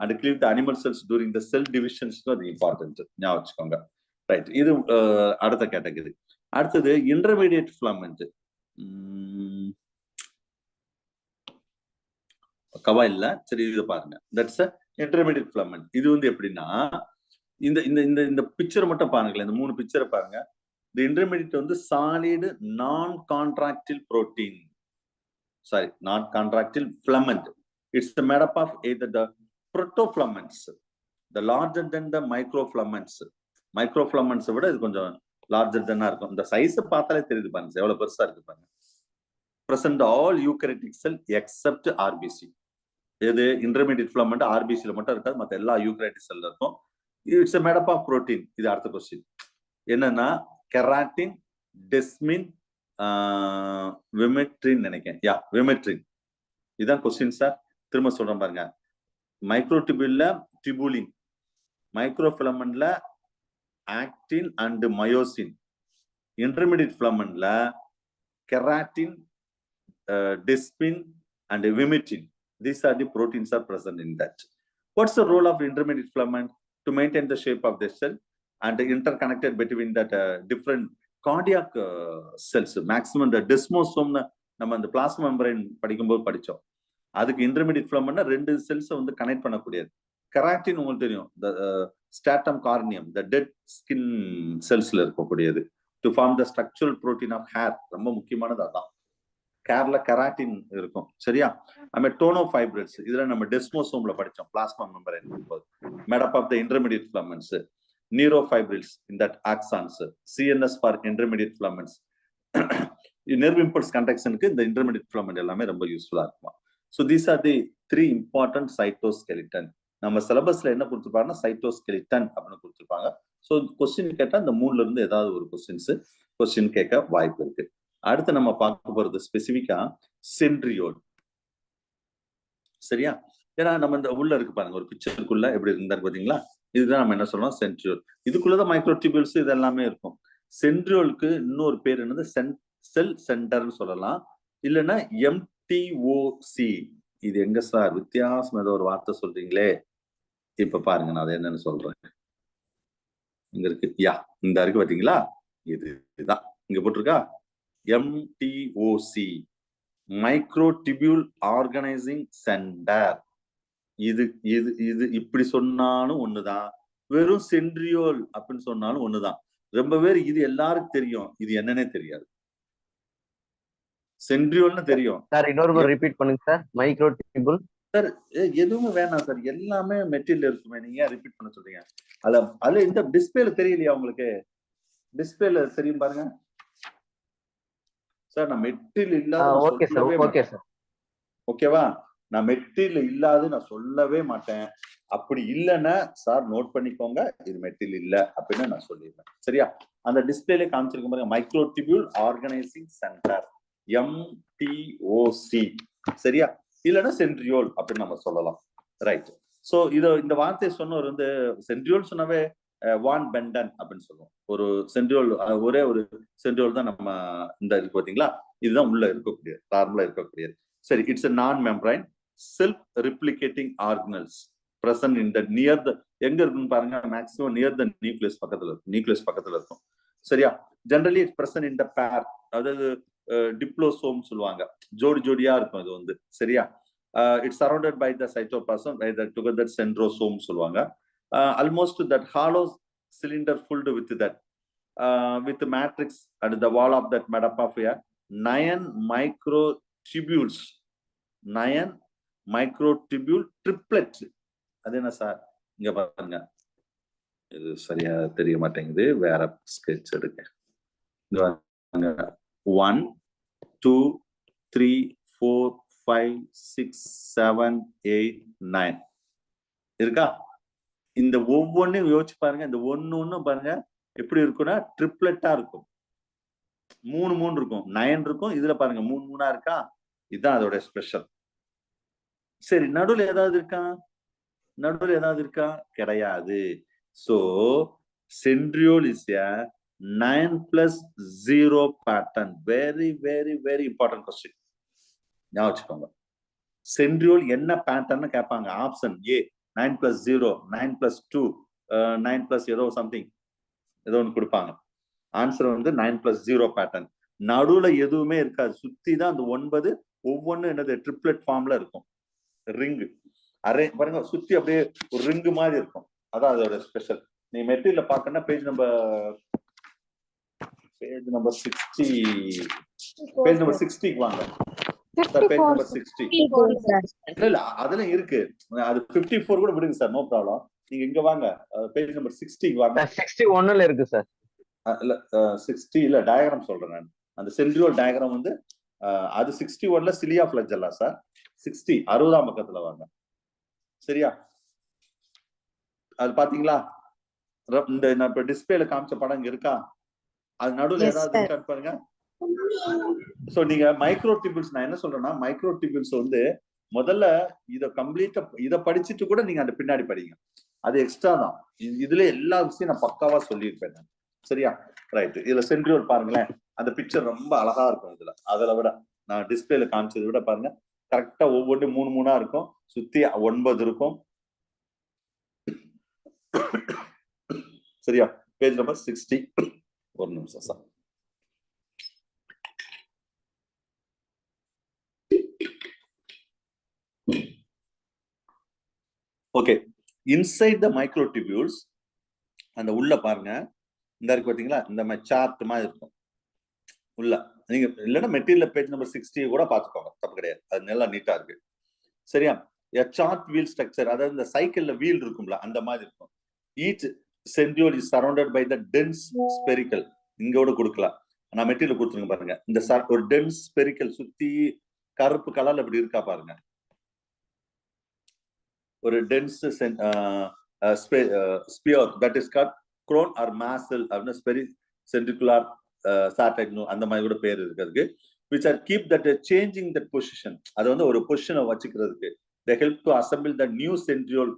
and cleave the animal cells during the cell டிவிஷன்ஸ்க்கு அது இம்பார்ட்டன்ட். ஞாபகம் வச்சுக்கோங்க. ரைட். இது அடுத்த கேட்டகரி. அடுத்தது இன்டர்மீடியட் ஃபிலமெண்ட். கவா இல்ல, சரி இது பாருங்க. That's intermediate filament. இது வந்து எப்படின்னா, இந்த இந்த இந்த இந்த பிக்சர் மட்டும் பாருங்களேன், இந்த 3 பிக்சரை பாருங்க. இந்த இன்டர்மீடியட் வந்து சாலிட் நான் கான்ட்ராக்டில் புரோட்டீன், சாரி நான் contractile filament. It's made up of either the protofilaments, the larger than the microfilaments. Microfilaments விட இது கொஞ்சம் லார்ஜர் தென்னா இருக்கும். இந்த சைஸ் பார்த்தாலே தெரியுது பாருங்க, எவ்வளவு பெருசா இருக்கு பாருங்க. present all eukaryotic cell except RBC. இது இன்டர்மீடியட் ஃபிலமெண்ட் ஆர்பிசில மட்டும் இருக்காது, மற்ற எல்லா யூகரியோட்டிக் செல்ல இருக்கும். It's a made up of protein. இது அடுத்த கொஸ்டின் என்னன்னா, கெராட்டின், டெஸ்மின், விமெட்ரின் நினைக்கிறேன். யா, விமெட்ரின். இதுதான் கொஸ்டின் சார். திரும்ப சொல்றேன் பாருங்க. மைக்ரோடிபியூல்ல டிபுலின், மைக்ரோஃபிலமெண்ட்ல ஆக்டின் அண்ட் மயோசின், இன்டர்மீடியட் ஃபிலமெண்ட்ல keratin, desmin and vimetin. These are the proteins are present in that. What's the role of intermediate filament? To maintain the shape of the cell and interconnected between that different cardiac cells. Maximum the desmosome நம்ம அந்த plasma membrane படிக்கும்போது படிச்சோம். அதுக்கு intermediate ஃபிலமெண்ட்னா 2 cells வந்து connect பண்ணக்கூடியது. Keratin உங்களுக்கு தெரியும், the stratum corneum, the dead skin செல்ஸ்ல இருக்கக்கூடியது. To form the structural protein of hair. ரொம்ப முக்கியமானது அதான். கேர்ல கெராட்டின் இருக்கும். சரியா? நம்ம டோனோஃபைப்ரிட்ஸ், இதுல நம்ம டெஸ்மோசோம்ல படிச்சோம் பிளாஸ்மா மெம்பரேன் போது. Made up of the intermediate filaments, neurofibrils in that axons, CNS for intermediate filaments. Nerve impulse கண்டக்ஷனுக்கு இந்த இன்டர்மீடியட் ஃபிலமெண்ட் எல்லாமே ரொம்ப யூஸ்ஃபுல்லா இருக்கும். So these are the 3 important cytoskeleton. நம்ம சிலபஸ்ல என்ன கொடுத்துருப்பாங்கன்னா சைட்டோஸ்கெலிட்டன் அப்படின்னு கொடுத்துருப்பாங்க. ஸோ கொஸ்டின் கேட்டா இந்த 3ல இருந்து ஏதாவது ஒரு கொஸ்டின் கேட்க வாய்ப்பு இருக்கு. அடுத்து நம்ம பார்க்க போறது ஸ்பெசிபிக்கா சென்ட்ரியோல். சரியா? ஏன்னா நம்ம இந்த உள்ள இருக்கு பாருங்க, ஒரு பிக்சருக்குள்ள எப்படி இருந்தாரு பாத்தீங்களா? இதுதான் நம்ம என்ன சொல்றோம், சென்ட்ரியோல். இதுக்குள்ளதான் மைக்ரோடிபியூல்ஸ் இது எல்லாமே இருக்கும். சென்ட்ரியோலுக்கு இன்னொரு பேர் என்னது, செல் சென்டர்னு சொல்லலாம், இல்லைன்னா எம்டிஓசி. இது எங்க சார் வித்தியாசம் ஏதோ ஒரு வார்த்தை சொல்றீங்களே? இப்ப பாருங்க, நான் அதை என்னன்னு சொல்றேன். இங்க இருக்கு, யா இந்த இருக்கு பாத்தீங்களா? இதுதான் இங்க போட்டிருக்கா, எம்டிஓசி, மைக்ரோடிபியூல் ஆர்கனைசிங் சென்டர். இது இது இது இப்படி சொன்னாலும் ஒண்ணுதான், வெறும் சென்ட்ரியோல் அப்படின்னு சொன்னாலும் ஒண்ணுதான். ரொம்ப பேர் இது எல்லாருக்கும் தெரியும், இது என்னன்னே தெரியாது. சென்ட்ரியோல்னு தெரியும் சார். இன்னொரு ரிப்பீட் பண்ணுங்க சார். Micro டியூபுல் sir. எதுவுமே வேணாம் சார், எல்லாமே மெட்டீரியல் இருக்குமே, நீங்க ஏன் ரிப்பீட் பண்ண சொல்றீங்க? அதுல இந்த டிஸ்பிளேல தெரியலையா உங்களுக்கு? டிஸ்பிளேல தெரியும் பாருங்க சார். நான் மெட்டீரியல் இல்லாத ஓகே சார். Okay sir. ஓகேவா? நான் மெட்டீரியல் இல்லாத நான் சொல்லவே மாட்டேன். அப்படி இல்லைன்னா சார் நோட் பண்ணிக்கோங்க, இது மெட்டீரியல் இல்ல அப்படின்னு நான் சொல்லிடுவேன். சரியா? அந்த டிஸ்பிளேல காமிச்சிருக்க பாருங்க, மைக்ரோடியூபியூல் ஆர்கனைசிங் சென்டர், MTOC. சரியா? இல்லைன்னா சென்ட்ரியோல் அப்படின்னு நம்ம சொல்லலாம். ரைட். சோ இந்த வார்த்தையை சொன்னவர் வந்து சென்ட்ரியோல் சொன்னாவே வான் பெண்டன் அப்படின்னு சொல்லுவோம். ஒரு சென்ட்ரியோல், ஒரே ஒரு சென்ட்ரியோல் தான் நம்ம இந்த இருக்கு பாத்தீங்களா, இதுதான் உள்ள இருக்கக்கூடிய நார்மலா இருக்கக்கூடியது. சரி, it's a non-membrane self replicating organelles present in the near the, எங்க இருக்குன்னு பாருங்க, மேக்ஸிமம் நியர் த நியூக்ளியஸ் பக்கத்துல இருக்கும். நியூக்ளியஸ் பக்கத்துல இருக்கும். சரியா? Generally it's present in the pair, அதாவது டிப்ளோசோம் சொல்லுவாங்க, ஜோடி ஜோடியா இருக்கும் இது வந்து. சரியா? It's surrounded by the cytoplasm by the together centrosome சொல்லுவாங்க. Almost that hollow cylinder filled with that with the matrix at the wall of that made up of 9 microtubules. 9 microtubule triplet. அது என்ன சார்? இங்க பாருங்க, இது சரியா தெரிய மாட்டேங்குது, வேற ஸ்கெட்ச் எடுக்க. 1 2 3 4 5 6 7 8 9 இருக்கா? இந்த ஒவ்வொன்னையும் யோசிச்சு பாருங்க. இந்த ஒன்னும் பாருங்க எப்படி இருக்கும்னா ட்ரிப்ளெட்டா இருக்கும். 3 இருக்கும், 9 இருக்கும். இதுல பாருங்க 3 இருக்கா? இதுதான் அதோட ஸ்பெஷல். சரி, நடுவுல ஏதாவது இருக்கா? நடுவுல ஏதாவது இருக்கா? கிடையாது. So centriole is a 9+0 pattern. Very very very important question. ஞாபகம் வச்சுக்கோங்க. சென்ட்ரியோல் என்ன பேட்டர்ன் கேட்பாங்க. ஆப்ஷன் ஏ 9+0, 9+2, 9+ ஏதோ சம்திங் ஏதோ ஒன்று கொடுப்பாங்க. ஆன்சர் வந்து 9+0 பேட்டர்ன். நடுவுல எதுவுமே இருக்காது, சுத்தி தான் அந்த 9 ஒவ்வொன்றும் என்னது ட்ரிப்ளெட் ஃபார்ம்ல இருக்கும். ரிங்கு அரே பாருங்க, சுத்தி அப்படியே ஒரு ரிங்கு மாதிரி இருக்கும். அதான் அதோட ஸ்பெஷல். நீ மெட்டீரியல் பார்க்கணும்னா பேஜ் நம்பர் 60, பேஜ் நம்பர் 60க்கு வாங்க. பேஜ் நம்பர் 60 இல்ல அதுல இருக்கு. அது 54 கூட விடுங்க சார், நோ ப்ராப்ளம். நீங்க இங்க வாங்க, பேஜ் நம்பர் 60க்கு வாங்க. 61ல இருக்கு சார். இல்ல 60 இல்ல, டயகிராம் சொல்றேன் நான். அந்த சென்ட்ரியோல் டயகிராம் வந்து அது 61ல சிலியா ஃபிளஜெல்லா சார். 60 60ஆம் பக்கத்துல வாங்க. சரியா? அது பாத்தீங்களா? இந்த நான் இப்ப டிஸ்பிளேல காமிச்ச படம் இங்க இருக்கா? அது நடுவுல ஏதாவது இருக்கான்னு பாருங்க. சோ நீங்க மைக்ரோடியூபிள்ஸ், நான் என்ன சொல்றேன்னா மைக்ரோடியூபிள்ஸ் வந்து முதல்ல இத கம்ப்ளீட்டா இத படிச்சுட்டு கூட நீங்க அந்த பின்னாடி படிங்க, அது எக்ஸ்ட்ரா தான். இதுல எல்லா விஷயம் நான் பக்காவா சொல்லியிருப்பேன் நான். சரியா? ரைட். இதுல சென்ட்ரியோல் பாருங்களேன், அந்த பிக்சர் ரொம்ப அழகா இருக்கும். இதுல அதுல விட நான் டிஸ்பிளேல காமிச்சதை விட பாருங்க, கரெக்டா ஒவ்வொரு 3 இருக்கும், சுத்தி 9 இருக்கும். சரியா? Page number 60. ஒரு நிமிஷம் சார். ஓகே, இன்சைட் த மைக்ரோடியூபியூல்ஸ் அந்த உள்ள பாருங்க, இந்த இருக்கு பாத்தீங்களா, இந்த மாதிரி சார்ட் மாதிரி இருக்கும் உள்ள. நீங்க இல்லைன்னா மெட்டீரியல் பேஜ் நம்பர் 60 கூட பாத்துக்கோங்க, தப்பு கிடையாது, அது நல்லா நீட்டா இருக்கு. சரியா? சார்ட் வீல் ஸ்ட்ரக்சர், அதாவது இந்த சைக்கிள்ல வீல் இருக்கும்ல அந்த மாதிரி இருக்கும். Each centriole is surrounded by the dense spherical. இங்க கூட கொடுக்கலாம், நான் மெட்டீரியல் கொடுத்துருங்க பாருங்க. இந்த ஒரு டென்ஸ் ஸ்பெரிக்கல் சுத்தி கருப்பு கலர்ல இப்படி இருக்கா பாருங்க, ஒரு dense sphere that is called க்ரோன் ஆர் மாசல் அப்படின்னா ஸ்பெரி சென்ட்ரிகுலர் சாட்டலைட் அந்த மாதிரி கூட பேர் இருக்கிறதுக்கு. which are keep that changing that position, அது வந்து ஒரு பொசிஷனை வச்சுக்கிறதுக்கு. they help to assemble the new centriole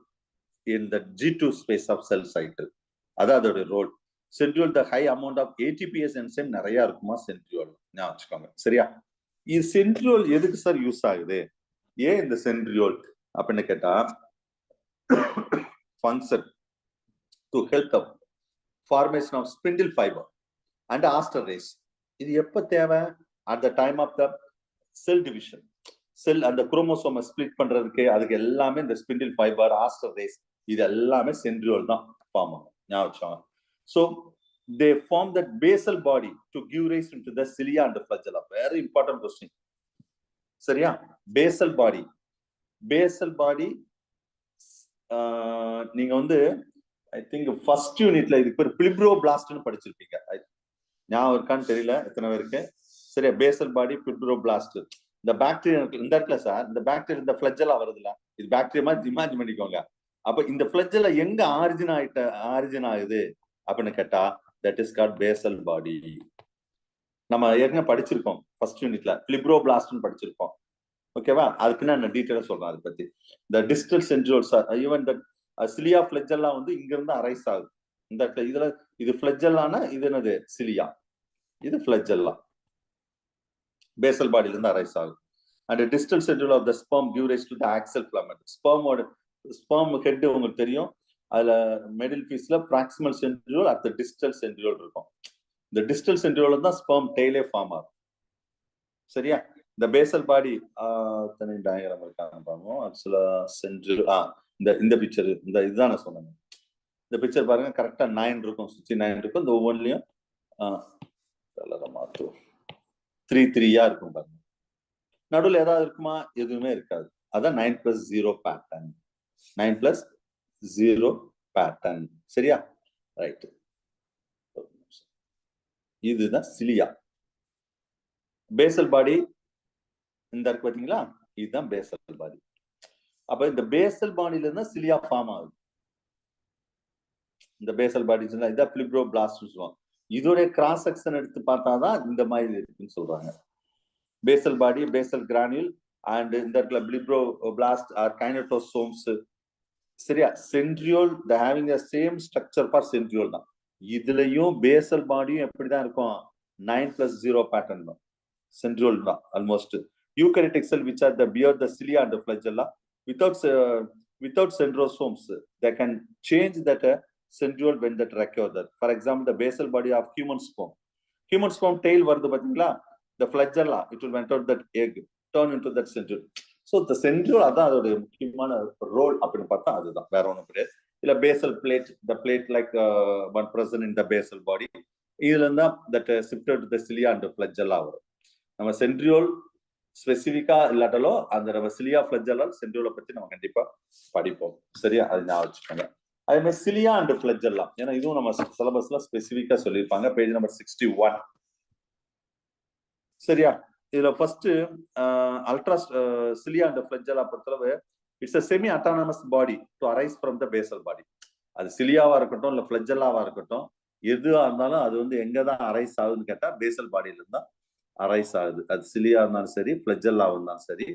in the G2 space of cell cycle. அதான் அதோட role. Centriole the high amount of ATPase enzyme நிறைய இருக்குமா சென்ட்ரியோல், ஞாபகம் வச்சுக்கோங்க. சரியா? இது சென்ட்ரியோல் எதுக்கு சார் யூஸ் ஆகுது, ஏன் இந்த சென்ட்ரியோல் அப்படின்னு கேட்டா, function to help the formation of spindle fiber and aster rays. இது எப்ப தேவை? at the time of the cell division. செல் அந்த குரோமோசோமை ஸ்பிளிட் பண்றதுக்கு, அதுக்கு எல்லாமே இந்த ஸ்பிண்டில் ஃபைபர், ஆஸ்டர் ரேஸ், இது எல்லாமே சென்ட்ரியோல் தான் ஃபார்ம் ஆகும். ஞாபகம் வச்சுக்கோங்க. So they form that basal body to give rise into the cilia and the flagella. Very important question. சரியா? basal body நீங்க வந்து ஐ திங்க் ஃபர்ஸ்ட் யூனிட்ல இதுக்கு பேர் பிளிப்ரோபிளாஸ்ட்னு படிச்சிருப்பீங்க. ஞாபகம் இருக்கான்னு தெரியல எத்தனை பேருக்கு. சரியா? பேசல் பாடி பிளிப்ரோபிளாஸ்ட். இந்த பாக்டீரியா இந்த இடத்துல சார், இந்த பாக்டீரியா இந்த ஃபிளஜெல்லா வருதுல, இது பாக்டீரியா மாதிரி இமேஜின் பண்ணிக்கோங்க. அப்ப இந்த ஃபிளஜெல்லா எங்க ஆரிஜின் ஆகுது அப்படின்னு கேட்டா, தட் இஸ் கால்ட் பேசல் பாடி. நம்ம ஏற்கனவே படிச்சிருக்கோம் ஃபர்ஸ்ட் யூனிட்ல பிளிப்ரோபிளாஸ்ட்னு படிச்சிருக்கோம். ஓகேவா? அதுக்கு நான் டீட்டெயிலா சொல்றேன் அதை பத்தி. இந்த distal centrioles even that cilia flagella வந்து இங்க இருந்து அரைஸ் ஆகுது. இந்த இதுல இது ஃபிளஜெல்லானா இது என்னது? சிலியா. இது ஃபிளஜெல்லா பேசல் பாடியில இருந்து அரைஸ் ஆகுது. And distal centriole of the sperm give rise to the axial filament. Sperm head உங்களுக்கு தெரியும். அதுல மிடில் பீஸ்ல பிராக்சிமல் சென்ட்ரியோல் அடுத்த டிஸ்டல் சென்ட்ரியோல் இருக்கும். இந்த டிஸ்டல் சென்ட்ரியோல தான் ஸ்பெர்ம் டெய்லே ஃபார்ம் ஆகும். சரியா? இந்த பேசல் பாடி தனி டயக்ராம் இருக்காங்க பாருங்க. ஆக்சுவலா சென்ட்ரியோல் இந்த பிக்சர் இந்த இதுதான் நான் சொன்னேன். இந்த பிக்சர் பாருங்க, கரெக்டா 9 இருக்கும், சுத்தி 9 இருக்கும். இந்த ஒவ்வொன்றிலையும் மாற்றும் 3-3 இருக்கும் பாருங்க. நடுவில் ஏதாவது இருக்குமா? எதுவுமே இருக்காது. அதான் 9+0 பேட்டர்ன். 9+0 பேட்டர்ன். சரியா? ரைட். இதுதான் சிலியா. பேசல் பாடி இந்த இருக்கு பாத்தீங்களா? இதுதான் பேசல் பாடி. அப்ப இந்த பேசல் பாடியில இருந்தா சிலியா ஃபார்ம் ஆகுது. இந்த பேசல் பாடி இதான் பிளிப்ரோபிளாஸ்ட் சொல்லுவாங்க. இதோடைய கிராஸ் செக்ஷன் எடுத்து பார்த்தாதான் இந்த மாதிரி இருக்குன்னு சொல்றாங்க. Basal body, basal granule and இந்த இடத்துல பிளிப்ரோபிளாஸ்ட் ஆர் கைனட்டோசோம்ஸ். சரியா? Centriole the having the same structure for centriole தான். இதுலயும் பேசல் பாடியும் எப்படிதான் இருக்கும்? 9+0 பேட்டர்ன் தான். சென்ட்ரியோல் தான் almost. Eukaryotic sell which are the beyond the cilia and the flagella without centrosomes they can change that centriole when that occur that. For example, the basal body of human sperm tail வருது பாத்தீங்களா? the flagella it will enter that egg turn into that centriole. so the centriole அதான் அதோட முக்கியமான role அப்படின்னு பார்த்தா அதுதான், வேற ஒண்ணும் கிடையாது. இல்ல basal plate, the plate like one present in the basal body, இதுல இருந்தா that shifted to the cilia and the flagella வரும். நம்ம சென்ட்ரியோல் ஸ்பெசிபிக்கா இல்லாட்டாலும் அந்த நம்ம சிலியா ஃபிளஜெல்லா சென்ட்ரியோலை பத்தி நம்ம கண்டிப்பா படிப்போம். சரியா? அது ஞாபகம் வச்சுக்கோங்க. அதே மாதிரி சிலியா அண்ட் ஃபிளஜெல்லா, ஏன்னா இதுவும் நம்ம சிலபஸ்ல ஸ்பெசிபிக்கா சொல்லியிருப்பாங்க. Page number 61. சரியா? இதுல ஃபர்ஸ்ட் அல்ட்ரா சிலியா அண்ட் ஃபிளஜெல்லா பொறுத்தளவு it's a semi autonomous body to arise from the basal body. அது சிலியாவா இருக்கட்டும் இல்ல ஃபிளஜெல்லாவா இருக்கட்டும், எதுவா இருந்தாலும் அது வந்து எங்கதான் அரைஸ் ஆகுதுன்னு கேட்டா பேசல் பாடியில இருந்தா அரைஸ் ஆகுது. அது சிலியா இருந்தாலும் சரி, ஃபிளஜெல்லா இருந்தாலும் சரி.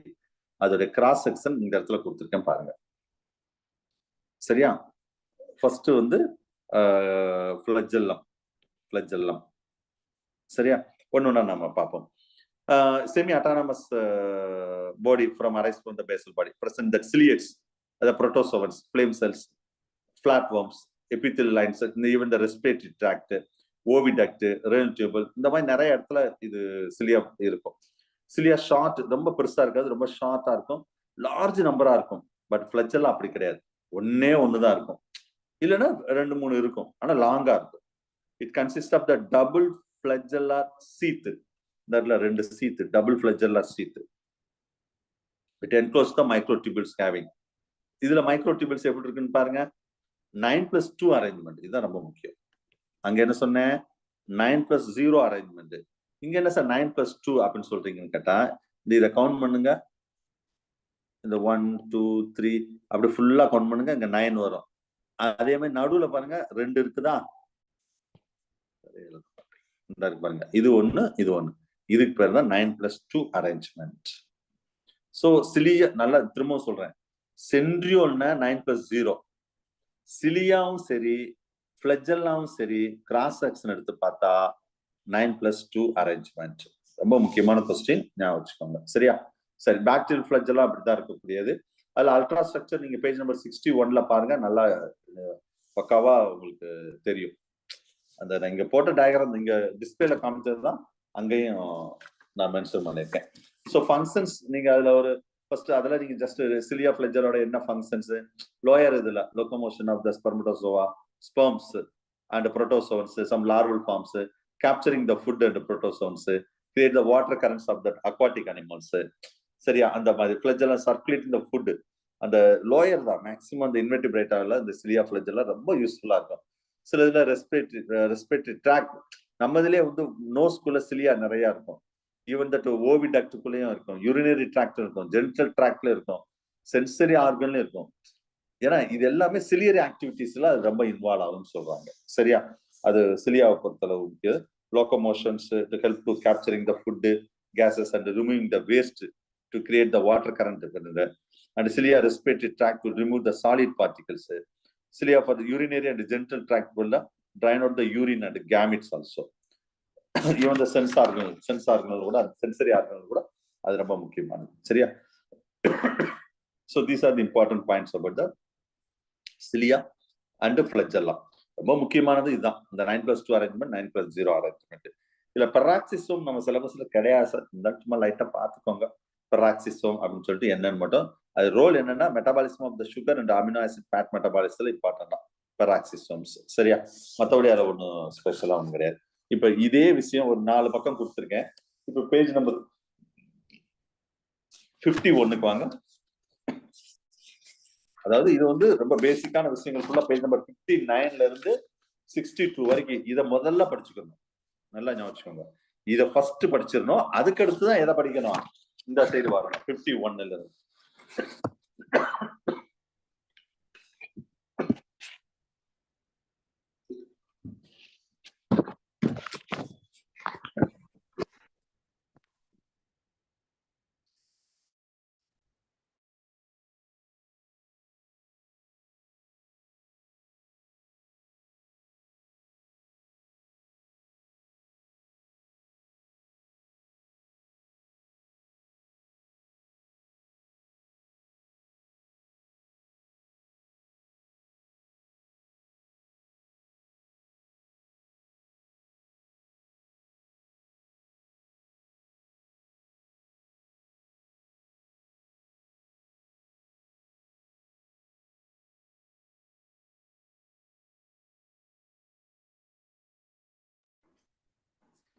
அதோட கிராஸ் செக்ஷன் இந்த இடத்துல கொடுத்துருக்கேன் பாருங்க. சரியா? ஃபர்ஸ்ட் வந்து ஃபிளஜெல்லம். சரியா? ஒன்னொன்னா நம்ம பார்ப்போம். Semi autonomous body from arise from the basal body present that ciliates, the protozoans, flame cells, flatworms, epithelial lines, even the respiratory tract, oviduct, renal tubule, இந்த மாதிரி நிறைய இடத்துல இது சிலியா இருக்கும். சிலியா ஷார்ட், ரொம்ப பெருசா இருக்காது, ரொம்ப ஷார்ட்டா இருக்கும், லார்ஜ் நம்பரா இருக்கும். பட் ஃபிளஜெல்லா அப்படி கிடையாது, ஒண்ணுதான் இருக்கும், இல்லைன்னா 2-3 இருக்கும், ஆனா லாங்கா இருக்கும். It consist of the double flagellar sheath. இந்த இடத்துல 2 sheath, double flagellar sheath. It enclose the microtubules having. இதுல மைக்ரோடியூபிள்ஸ் எப்படி இருக்குன்னு பாருங்க. 9+2 அரேஞ்ச்மெண்ட், இதுதான் ரொம்ப முக்கியம். அங்க என்ன சொன்னேன்? 9+0 அரேஞ்ச்மெண்ட். இங்க என்ன சார் 9+2 அப்படின்னு சொல்றீங்கன்னு கேட்டா, இதை கவுண்ட் பண்ணுங்க. இந்த 1 2 3 அப்படி ஃபுல்லா கவுண்ட் பண்ணுங்க. இங்க 9 வரும். அதே மாதிரி நடுவுல பாருங்க 2 இருக்குதா? இந்த இருக்கு பாருங்க, இது ஒண்ணு, இது ஒண்ணு. இதுக்கு பேர் தான் 9+2 அரேஞ்ச்மெண்ட். சோ சிலியா, நல்லா திரும்பவும் சொல்றேன், சென்ட்ரியோல்னா 9+0, சிலியாவும் சரி ஃபிளஜெல்லாவும் சரி கிராஸ் செக்ஷன் எடுத்து பார்த்தா 9+2 அரேஞ்ச்மெண்ட். ரொம்ப முக்கியமான கொஸ்டின், ஞாபகம் வச்சுக்கோங்க. சரியா? சரி, பாக்டீரியல் ஃபிளஜெல்லா அப்படிதான் இருக்கக்கூடியது. அதுல அல்ட்ரா ஸ்ட்ரக்சர் நீங்க பேஜ் நம்பர் 61ல பாருங்க, நல்லா பக்காவா உங்களுக்கு தெரியும். அந்த நான் இங்க போட்ட டயக்ராம் இங்க டிஸ்பிளேல காமிச்சது தான் அங்கேயும் நான் மென்ஷன் பண்ணியிருக்கேன். ஸோ ஃபங்க்ஷன்ஸ் நீங்க அதுல ஒரு ஃபர்ஸ்ட் அதுல நீங்க ஜஸ்ட் சிலியா ஃபிளஜெல்லோட என்ன ஃபங்க்ஷன்ஸ், லோயர் இதுல locomotion of the spermatozoa, sperms, and protozoans, some larval forms, capturing the food and protozoans, create the water currents of the aquatic animals. சரியா, அந்த மாதிரி flagella circulating the food. அந்த lower தான் maximum அந்த இன்வெர்டிபிரேட்டாவில் இந்த சிலியா flagella ரொம்ப யூஸ்ஃபுல்லா இருக்கும். சில இதுல ரெஸ்பிரேட்டரி ட்ராக், நம்ம இதுலயே வந்து நோஸ்குள்ள சிலியா நிறைய இருக்கும். ஈவன் தட் ஓவிடக்டுக்குள்ளேயும் இருக்கும், யூரினரி ட்ராக்ட் இருக்கும், ஜெனிட்டல் ட்ராக்ட்ல இருக்கும், சென்சரி ஆர்கன்ல இருக்கும். ஏன்னா இது எல்லாமே சிலியரி ஆக்டிவிட்டிஸ்ல அது ரொம்ப இன்வால்வ் ஆகும்னு சொல்றாங்க. சரியா, அது சிலியாவை பொறுத்தளவுக்கு locomotions to help to capturing the food cases and removing the waste to create the water current இருக்குது. And cilia respiratory tract will remove the solid particles. Cilia for the urinary and genital tract will drain out the urine and gametes also. Even the sense organ kuda, sensory organ kuda adu romba mukkiyamaanadhu. Seriya, so these are the important points about the cilia and the flagella. Romba mukkiyamaanadhu idha, the 9+2 arrangement, 9+0 arrangement. Ila paroxysome நம்ம சிலபஸ்ல கிடையாது, இந்த சும்மா லைட்டா பாத்துக்கோங்க. paroxysome அப்படின்னு சொல்லிட்டு என்னன்னு மட்டும், அது ரோல் என்னன்னா metabolism of the sugar and amino acid fat மெட்டபாலிசம்ல இம்பார்ட்டன்ட் தான் paroxysomes. சரியா, மற்றபடி அதில் ஒன்றும் ஸ்பெஷலா ஒன்றும் கிடையாது. இப்ப இதே விஷயம் ஒரு 4 பக்கம் கொடுத்துருக்கேன். இப்ப பேஜ் நம்பர் 51க்கு வாங்க. அதாவது இது வந்து ரொம்ப பேசிக்கான விஷயங்கள் ஃபுல்லா பேஜ் நம்பர் 59ல இருந்து 62 வரைக்கும் இதை முதல்ல படிச்சுக்கணும். நல்லா ஞாபகம் வச்சுக்கோங்க, இதை ஃபர்ஸ்ட் படிச்சிடணும். அதுக்கு அடுத்துதான் எதை படிக்கணும், இந்த சைடு வரணும் 51ல இருந்து.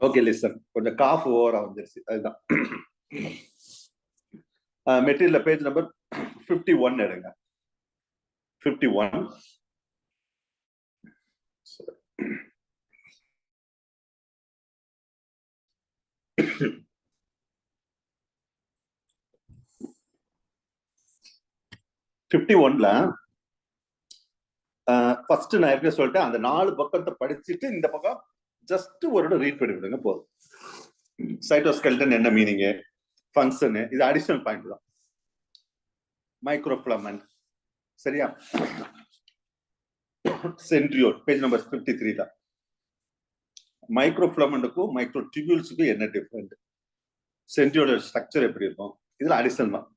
ஓகே லிசன், கொஞ்சம் காஃப் ஓவரா வந்துருச்சு, அதுதான். மெட்டீரியல் பேஜ் நம்பர் 51 எடுங்க. 51 51ல ஃபர்ஸ்ட் நான் ஏற்கனவே சொல்லிட்டேன், அந்த 4 பக்கத்தை படிச்சுட்டு இந்த பக்கம் ஜஸ்ட் ஒரு ரீட் பண்ணி விடுங்க போதும். சைட்டோஸ்கெல்டன் என்ன மீனிங், ஃபங்க்ஷன், இது அடிஷனல் பாயிண்ட் தான். மைக்ரோஃபிலமெண்ட், சரியா, சென்ட்ரியோல் பேஜ் நம்பர் 53ல மைக்ரோஃபிலமெண்ட்டுக்கும் மைக்ரோடிபியூல்ஸுக்கும் என்ன டிஃபரெண்ட், சென்ட்ரியோட ஸ்ட்ரக்சர் எப்படி இருக்கும், இதுல அடிஷனல் தான்.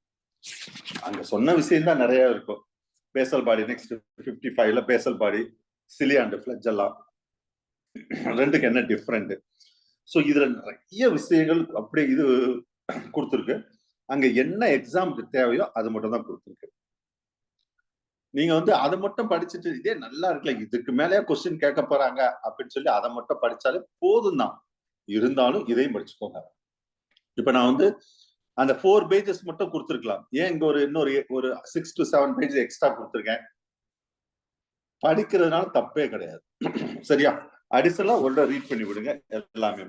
அங்க சொன்ன விஷயம் தான் நிறைய இருக்கும். பேசல் பாடி நெக்ஸ்ட் 55ல basal body, cilia and flagella ரெண்டுக்கு என்ன டிஃபரெண்ட். ஸோ இதுல நிறைய விஷயங்கள் அப்படியே இது கொடுத்துருக்கு. அங்க என்ன எக்ஸாமுக்கு தேவையோ அது மட்டும் தான் கொடுத்துருக்கு. நீங்க வந்து அதை மட்டும் படிச்சுட்டு இதே நல்லா இருக்குல்ல, இதுக்கு மேலேயே கொஸ்டின் கேட்க போறாங்க அப்படின்னு சொல்லி அதை மட்டும் படிச்சாலே போதும் தான். இருந்தாலும் இதையும் படிச்சுக்கோங்க. இப்ப நான் வந்து அந்த 4 பேஜஸ் மட்டும் கொடுத்துருக்கலாம், ஏன் இங்க இன்னொரு 6 to 7 பேஜ் எக்ஸ்ட்ரா கொடுத்துருக்கேன். படிக்கிறதுனால தப்பே கிடையாது. சரியா, அடிஷனலா ஒரு ரீட் பண்ணி விடுங்க எல்லாமே.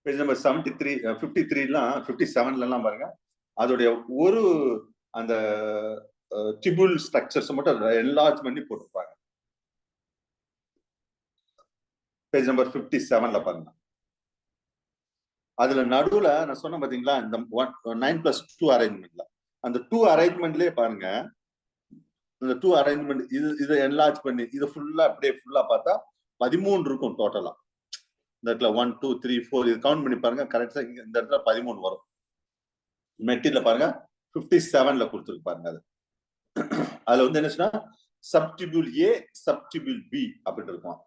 பேஜ் நம்பர் 73 53லாம் 57லாம் பாருங்க, அதோடைய ஒரு அந்த டிபியூல் ஸ்ட்ரக்சர்ஸ் மட்டும் என்லார்ஜ் பண்ணி போட்டிருப்பாங்க. பேஜ் நம்பர் 57ல பாருங்க, அதுல நடுவுல நான் சொன்ன பாத்தீங்களா இந்த 9+2 அரேஞ்ச்மெண்ட்ல, அந்த 2 அரேஞ்ச்மெண்ட்லயே பாருங்க, இந்த 2 அரேஞ்ச்மெண்ட் இதை என்லார்ஜ் பண்ணி இதை ஃபுல்லா அப்படியே ஃபுல்லா பார்த்தா 13 இருக்கும் டோட்டலா. இந்த இடத்துல 1 2 3 4 இது கவுண்ட் பண்ணி பாருங்க, கரெக்டா இந்த இடத்துல 13 வரும். மெட்டீரியல் பாருங்க 57ல கொடுத்துருக்கு பாருங்க. அதுல வந்து என்ன சொன்னா சப்டிபியூல் ஏ சப்டிபியூல் பி அப்படின்னு இருக்கும்.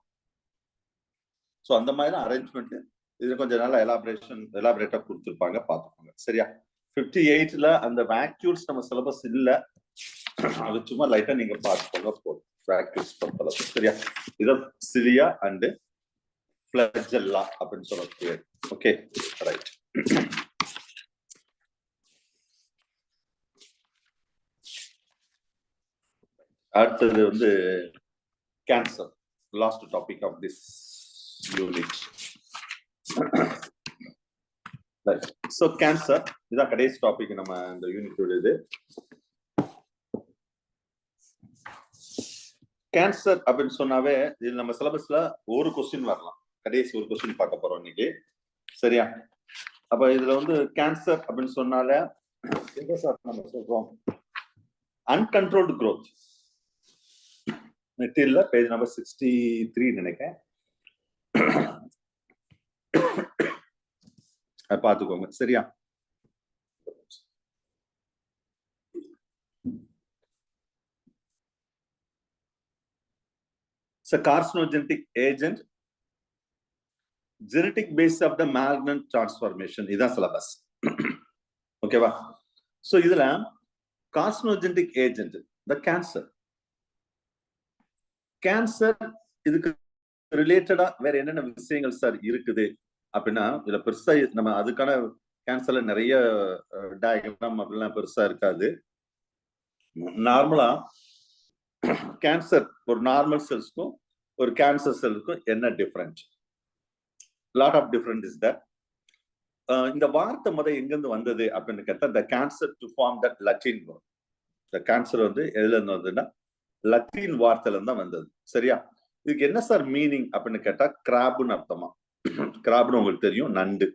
ஸோ அந்த மாதிரி தான் அரேஞ்ச்மெண்ட். இது கொஞ்சம் நல்லா எலாபரேட்டா கொடுத்துருப்பாங்க, பார்த்துக்கோங்க. சரியா, 58ல அந்த வேக்யூல்ஸ் நம்ம சிலபஸ் இல்லை, அது சும்மா லைட்டா நீங்க பார்த்துக்கோங்க போதும். பிராக்டிஸ் பொறுத்தளவு. சரியா? இது சிலியா அண்ட் ஃபிளஜெல்லா அப்படின்னு சொல்லக்கூடிய. Okay, right. அடுத்தது வந்து cancer, last topic of this unit. So cancer இதுதான் கடைசி டாபிக் நம்ம இந்த யூனிட்டோட. இது கேன்சர் அப்படின்னு சொன்னாவே இது நம்ம சிலபஸ்ல ஒரு கொஸ்டின் வரலாம். கடைசி ஒரு கொஸ்டின் பார்க்க போறோம் இன்னைக்கு. சரியா? அப்ப இதுல வந்து கேன்சர் அப்படின்னு சொன்னாலே என்ன சார் நம்ம சொல்றோம்? Uncontrolled growth. மெட்டீரியல்ல பேஜ் நம்பர் 63 நினைக்கிறேன். பார்த்துக்கோங்க. சரியா? It's a carcinogenic agent, genetic base of the malignant transformation. இதான் சிலபஸ். ஓகேவா? சோ இதுல carcinogenic agent, the cancer. Cancer இதுக்கு ரிலேட்டடா வேற என்னென்ன விஷயங்கள் சார் இருக்குது அப்படின்னா, இதுல பெருசா நம்ம அதுக்கான கேன்சர்ல நிறைய டயக்ராம் அப்படிலாம் பெருசா இருக்காது. நார்மலா கேன்சர் ஒரு நார்மல் செல்ஸ்க்கும் ஒரு கேன்சர் செல்லுக்கும் என்ன different? Lot of different is that. இந்த வார்த்தை முத எங்கிருந்து வந்தது அப்படின்னு கேட்டா, the cancer to form that Latin word. இந்த கேன்சர் வந்து எதுல இருந்து வந்ததுன்னா லத்தீன் வார்த்தையில இருந்தா வந்தது. சரியா? இதுக்கு என்ன சார் மீனிங் அப்படின்னு கேட்டா, கிராப்னு அர்த்தமா. கிராப்னு உங்களுக்கு தெரியும், நண்டு.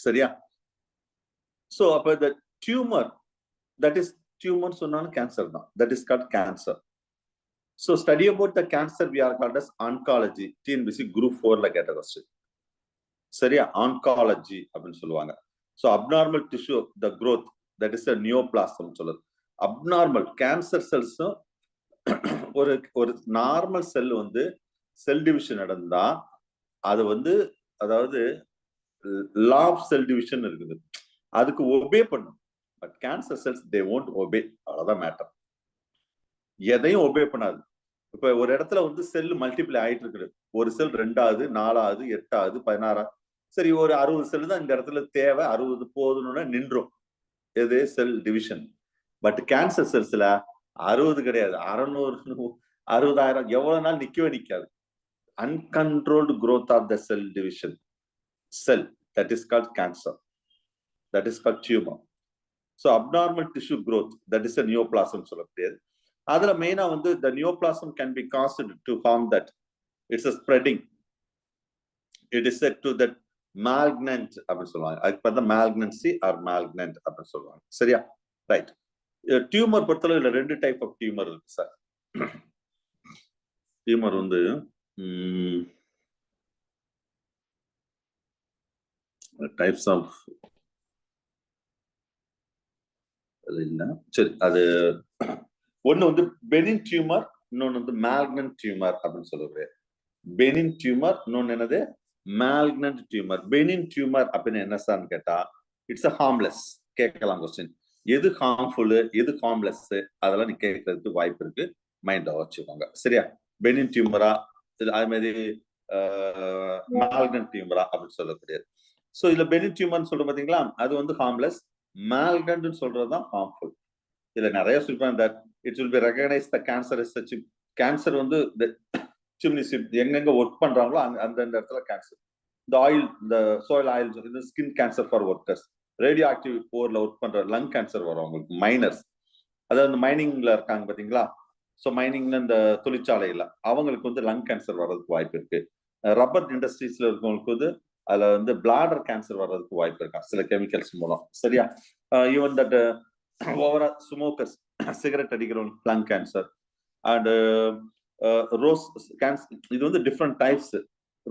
சரியா? சோ அப்ப the tumor, that is tumor சொன்னாலும் கேன்சர் தான். that is called cancer. So study about the cancer we are called as oncology. TNPSC group 4ல கேட்ட question. சரியா? oncology அப்படின்னு சொல்லுவாங்க. So abnormal tissue, the growth, that is a neoplasm சொல்லுது. Abnormal cancer செல்ஸும் ஒரு ஒரு normal cell வந்து cell division நடந்தா அது வந்து, அதாவது லா ஆஃப் செல் டிவிஷன் இருக்குது, அதுக்கு ஒபே பண்ணும். But cancer cells they won't obey. அவ்வளவுதான் மேட்டர். எதையும் ஒபே பண்ணாது. இப்ப ஒரு இடத்துல வந்து செல் மல்டிப்ளை ஆயிட்டு இருக்குது. ஒரு செல் 2ஆவது 4ஆவது 8ஆவது 16ஆவது. சரி, ஒரு 60 செல் தான் இந்த இடத்துல தேவை, 60 போதுன்னு நின்றும். எது? Cell division. பட் கேன்சர் செல்ஸ்ல 60 கிடையாது, 600 60,000 எவ்வளவு நாள் நிக்கவே நிக்காது. Uncontrolled growth of the cell division cell, that is called cancer, that is called tumor. So abnormal tissue growth, that is a neoplasm சொல்லக்கூடியது. அதுல மெயினா வந்து the neoplasm can be caused to harm that. It's a spreading. It is said to that malignant அப்படின்னு சொல்லுவாங்க. அதுக்கு பார்த்தா malignancy or malignant அப்படின்னு சொல்லுவாங்க. சரியா? ரைட். டியூமர் பொறுத்தளவு இதுல 2 டைப் ஆஃப் டியூமர் இருக்கு சார். டியூமர் வந்து டைப்ஸ் ஆஃப் இல்ல. சரி, அது ஒண்ணு வந்து பெனின் டியூமர், இன்னொன்னு வந்து மேலிக்னன்ட் டியூமர் அப்படின்னு சொல்லுவாரு. பெனின் டியூமர், இன்னொன்னு என்னது மேலிக்னன்ட் டியூமர். பெனின் டியூமர் அப்படின்னு என்ன சார்னு கேட்டா, இட்ஸ் அ ஹார்ம்லெஸ். கேட்கலாம் கொஸ்டின், எது ஹார்ம்ஃபுல் எது ஹார்ம்லெஸ், அதெல்லாம் நீ கேட்கறதுக்கு வாய்ப்பு இருக்கு. மைண்ட்ல வச்சுக்கோங்க. சரியா? பெனின் டியூமரா, அது மாதிரி மேலிக்னன்ட் டியூமரா அப்படின்னு சொல்லக்கூடியது. சோ இதுல பெனின் டியூமர்னு சொல்ற பாத்தீங்களா, அது வந்து ஹார்ம்லெஸ். மேலிக்னன்ட் சொல்றதுதான் ஹார்ம்ஃபுல். இதுல நிறைய சொல்றாங்க that it will be recognized the cancer as such. Cancer வந்து எங்கெங்க ஒர்க் பண்றாங்களோ அந்த இடத்துல கேன்சர். இந்த ஆயில், இந்த சோயில் ஆயில், இந்த skin cancer for workers, radio active போர்ல ஒர்க் பண்ற லங் கேன்சர் வரும் அவங்களுக்கு. மைனர்ஸ், அதாவது மைனிங்ல இருக்காங்க பாத்தீங்களா, ஸோ மைனிங்ல இந்த தொழிற்சாலையில அவங்களுக்கு வந்து லங் கேன்சர் வர்றதுக்கு வாய்ப்பு இருக்கு. ரப்பர் இண்டஸ்ட்ரீஸ்ல இருக்கவங்களுக்கு வந்து அதுல வந்து பிளாடர் கேன்சர் வர்றதுக்கு வாய்ப்பு இருக்கா சில கெமிக்கல்ஸ் மூலம். சரியா? ஈவன் தட் ஓவரா ஸ்மோக்கர்ஸ், சிகரெட் அடிக்கிறவங்களுக்கு lung cancer. And Rous cancer, இது வந்து different types.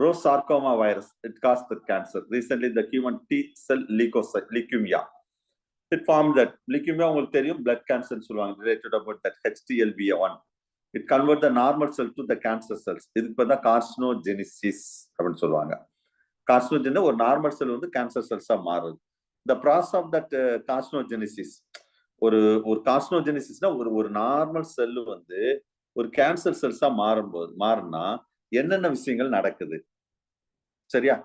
Rous sarcoma virus, it cause the cancer. Recently the human T cell leukemia, it form that. Leukemia உங்களுக்கு தெரியும், பிளட் கேன்சர் சொல்லுவாங்க. Related about that HTLV1. It convert the normal cell to the cancer cells. இதுக்கு பார்த்தா கார்சினோஜெனிசிஸ் அப்படின்னு சொல்லுவாங்க. கார்சினோஜென் ஒரு normal cell வந்து cancer செல்ஸா மாறுது. த ப்ராசஸ் ஆஃப் தட் கார்சினோஜெனிசிஸ், ஒரு ஒரு கார்சினோஜெனிசிஸ்னா ஒரு நார்மல் செல்லு வந்து ஒரு கேன்சர் செல்ஸா மாறுனா என்னென்ன விஷயங்கள் நடக்குது, சரியா?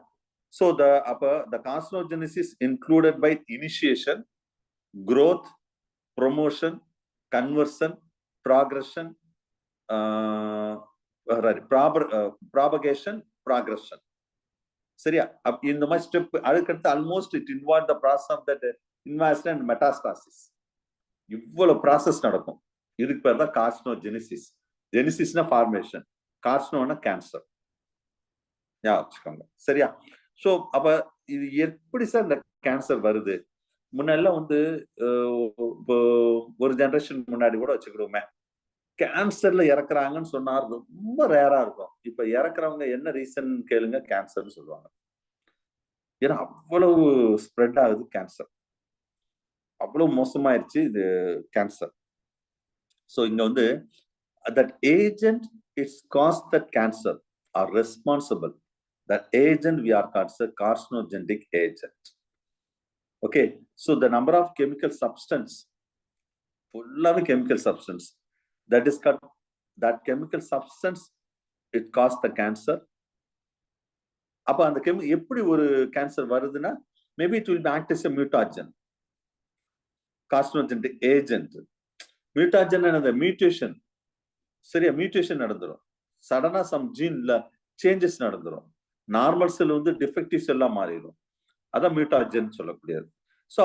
So the carcinogenesis included by initiation, growth, promotion, conversion, progression, propagation, progression. சரியா? இந்த மாதிரி ஸ்டெப் அதுக்கடுத்து almost it involve the process of that invasion and metastasis. இவ்வளவு ப்ராசஸ் நடக்கும். இதுக்கு பேர் தான் கார்சினோஜெனிசிஸ். ஜெனிசிஸ்னா ஃபார்மேஷன், கார்சினோனா கேன்சர். வச்சுக்கோங்க, சரியா? சோ அப்ப இது எப்படி சார் இந்த கேன்சர் வருது? முன்னெல்லாம் வந்து ஒரு ஜெனரேஷன் முன்னாடி கூட வச்சுக்கிடுவோமே, கேன்சர்ல இறக்குறாங்கன்னு சொன்னா ரொம்ப ரேரா இருக்கும். இப்ப இறக்குறவங்க என்ன ரீசன் கேளுங்க, கேன்சர்னு சொல்லுவாங்க. ஏன்னா அவ்வளவு ஸ்ப்ரெட் ஆகுது கேன்சர், அவ்வளவு மோசமாயிருச்சு இது கேன்சர். சோ இங்க வந்து that agent is caused that cancer are responsible. That agent we are called a carcinogenic agent. Okay, so the number of chemical substance, full of chemical substance, that is called, that chemical substance it caused the cancer. அப்ப அந்த எப்படி ஒரு cancer வருதுன்னா, maybe it will act as a mutagen, carcinogenic agent. Mutagen and mutation, சரியா? Mutation நடந்துரும், சடனா some ஜீன்ல changes நடந்துரும், normal cell வந்து டிஃபெக்டிவ் செல்லா மாறிடும். அதான் மியூட்டாஜன் சொல்லக்கூடியது. சோ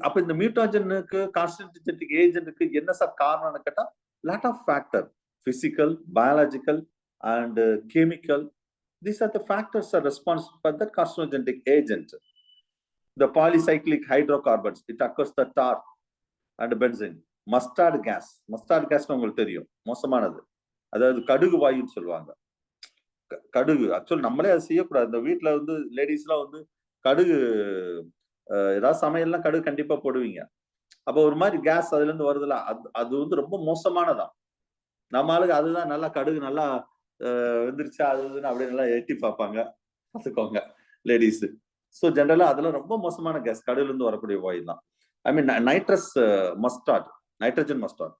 அப்ப இந்த மியூட்டாஜனுக்கு கார்சினோஜெனிக் ஏஜென்ட்க்கு என்ன சார் காரணம்னு கேட்டா, lot of factor, physical, biological and chemical. These are the factors are responsible for the carcinogenic agent. The polycyclic hydrocarbons, it occurs the tar and benzene. Mustard gas உங்களுக்கு தெரியும், மோசமானது. அதாவது கடுகு வாயுன்னு சொல்லுவாங்க. கடுகு ஆக்சுவல் நம்மளே அதை செய்யக்கூடாது. இந்த வீட்டுல வந்து லேடிஸ் எல்லாம் வந்து கடுகு ஏதாவது சமையல்லாம் கடுகு கண்டிப்பா போடுவீங்க. அப்ப ஒரு மாதிரி கேஸ் அதுல இருந்து வருதுல, அது வந்து ரொம்ப மோசமானதான். நம்ம ஆளுக்கு அதுதான் நல்லா கடுகு நல்லா வந்துருச்சா அதுன்னு அப்படியே நல்லா எட்டி பார்ப்பாங்க, பார்த்துக்கோங்க லேடிஸ். ஸோ ஜென்ரலா அதெல்லாம் ரொம்ப மோசமான கேஸ், கடுகுல இருந்து வரக்கூடிய வாயு தான். ஐ மீன் நைட்ரஸ் மஸ்டார்ட், நைட்ரஜன் மஸ்டார்ட்.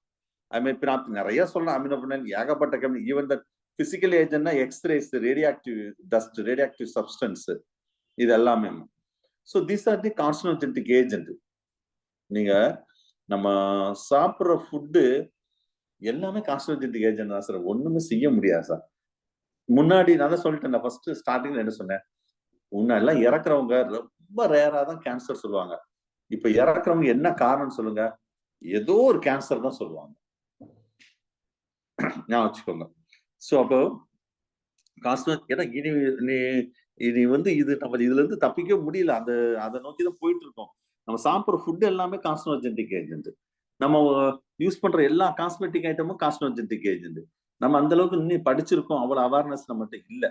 ஐ மீன் நிறைய சொல்லலாம், அமினோபனைல் ஏகப்பட்ட கெமிக்கல். ஈவன் தட் பிசிக்கல் ஏஜென்ட்னா X-rays, radioactive dust, radioactive substance, இது எல்லாமே. So these are the carcinogenic agent. நீங்க நம்ம சாப்பிட்ற ஃபுட்டு எல்லாமே கார்சினோஜெனிக் ஏஜென்ட் தான் சார், ஒண்ணுமே செய்ய முடியாது சார். முன்னாடி நான் தான் சொல்லிட்டேன், ஃபர்ஸ்ட் ஸ்டார்டிங்ல என்ன சொன்னேன், முன்னெல்லாம் இறக்குறவங்க ரொம்ப ரேரா தான் கேன்சர் சொல்லுவாங்க. இப்ப இறக்குறவங்க என்ன காரணம் சொல்லுங்க, ஏதோ ஒரு கேன்சர் தான் சொல்லுவாங்க. ஞாபகம் வச்சுக்கோங்க. சோ அப்போ ஏன்னா இனி வந்து இது நம்ம இதுல இருந்து தப்பிக்க முடியல, அதை நோக்கி தான் போயிட்டு இருக்கோம். நம்ம சாப்பிட்ற ஃபுட் எல்லாமே கார்சினோஜெனிக் ஏஜென்ட். நம்ம யூஸ் பண்ற எல்லா காஸ்மெட்டிக் ஐட்டமும் கார்சினோஜெனிக் ஏஜென்ட். நம்ம அந்த அளவுக்கு இன்னும் படிச்சிருக்கோம், அவ்வளவு அவேர்னஸ் நம்மகிட்ட இல்ல.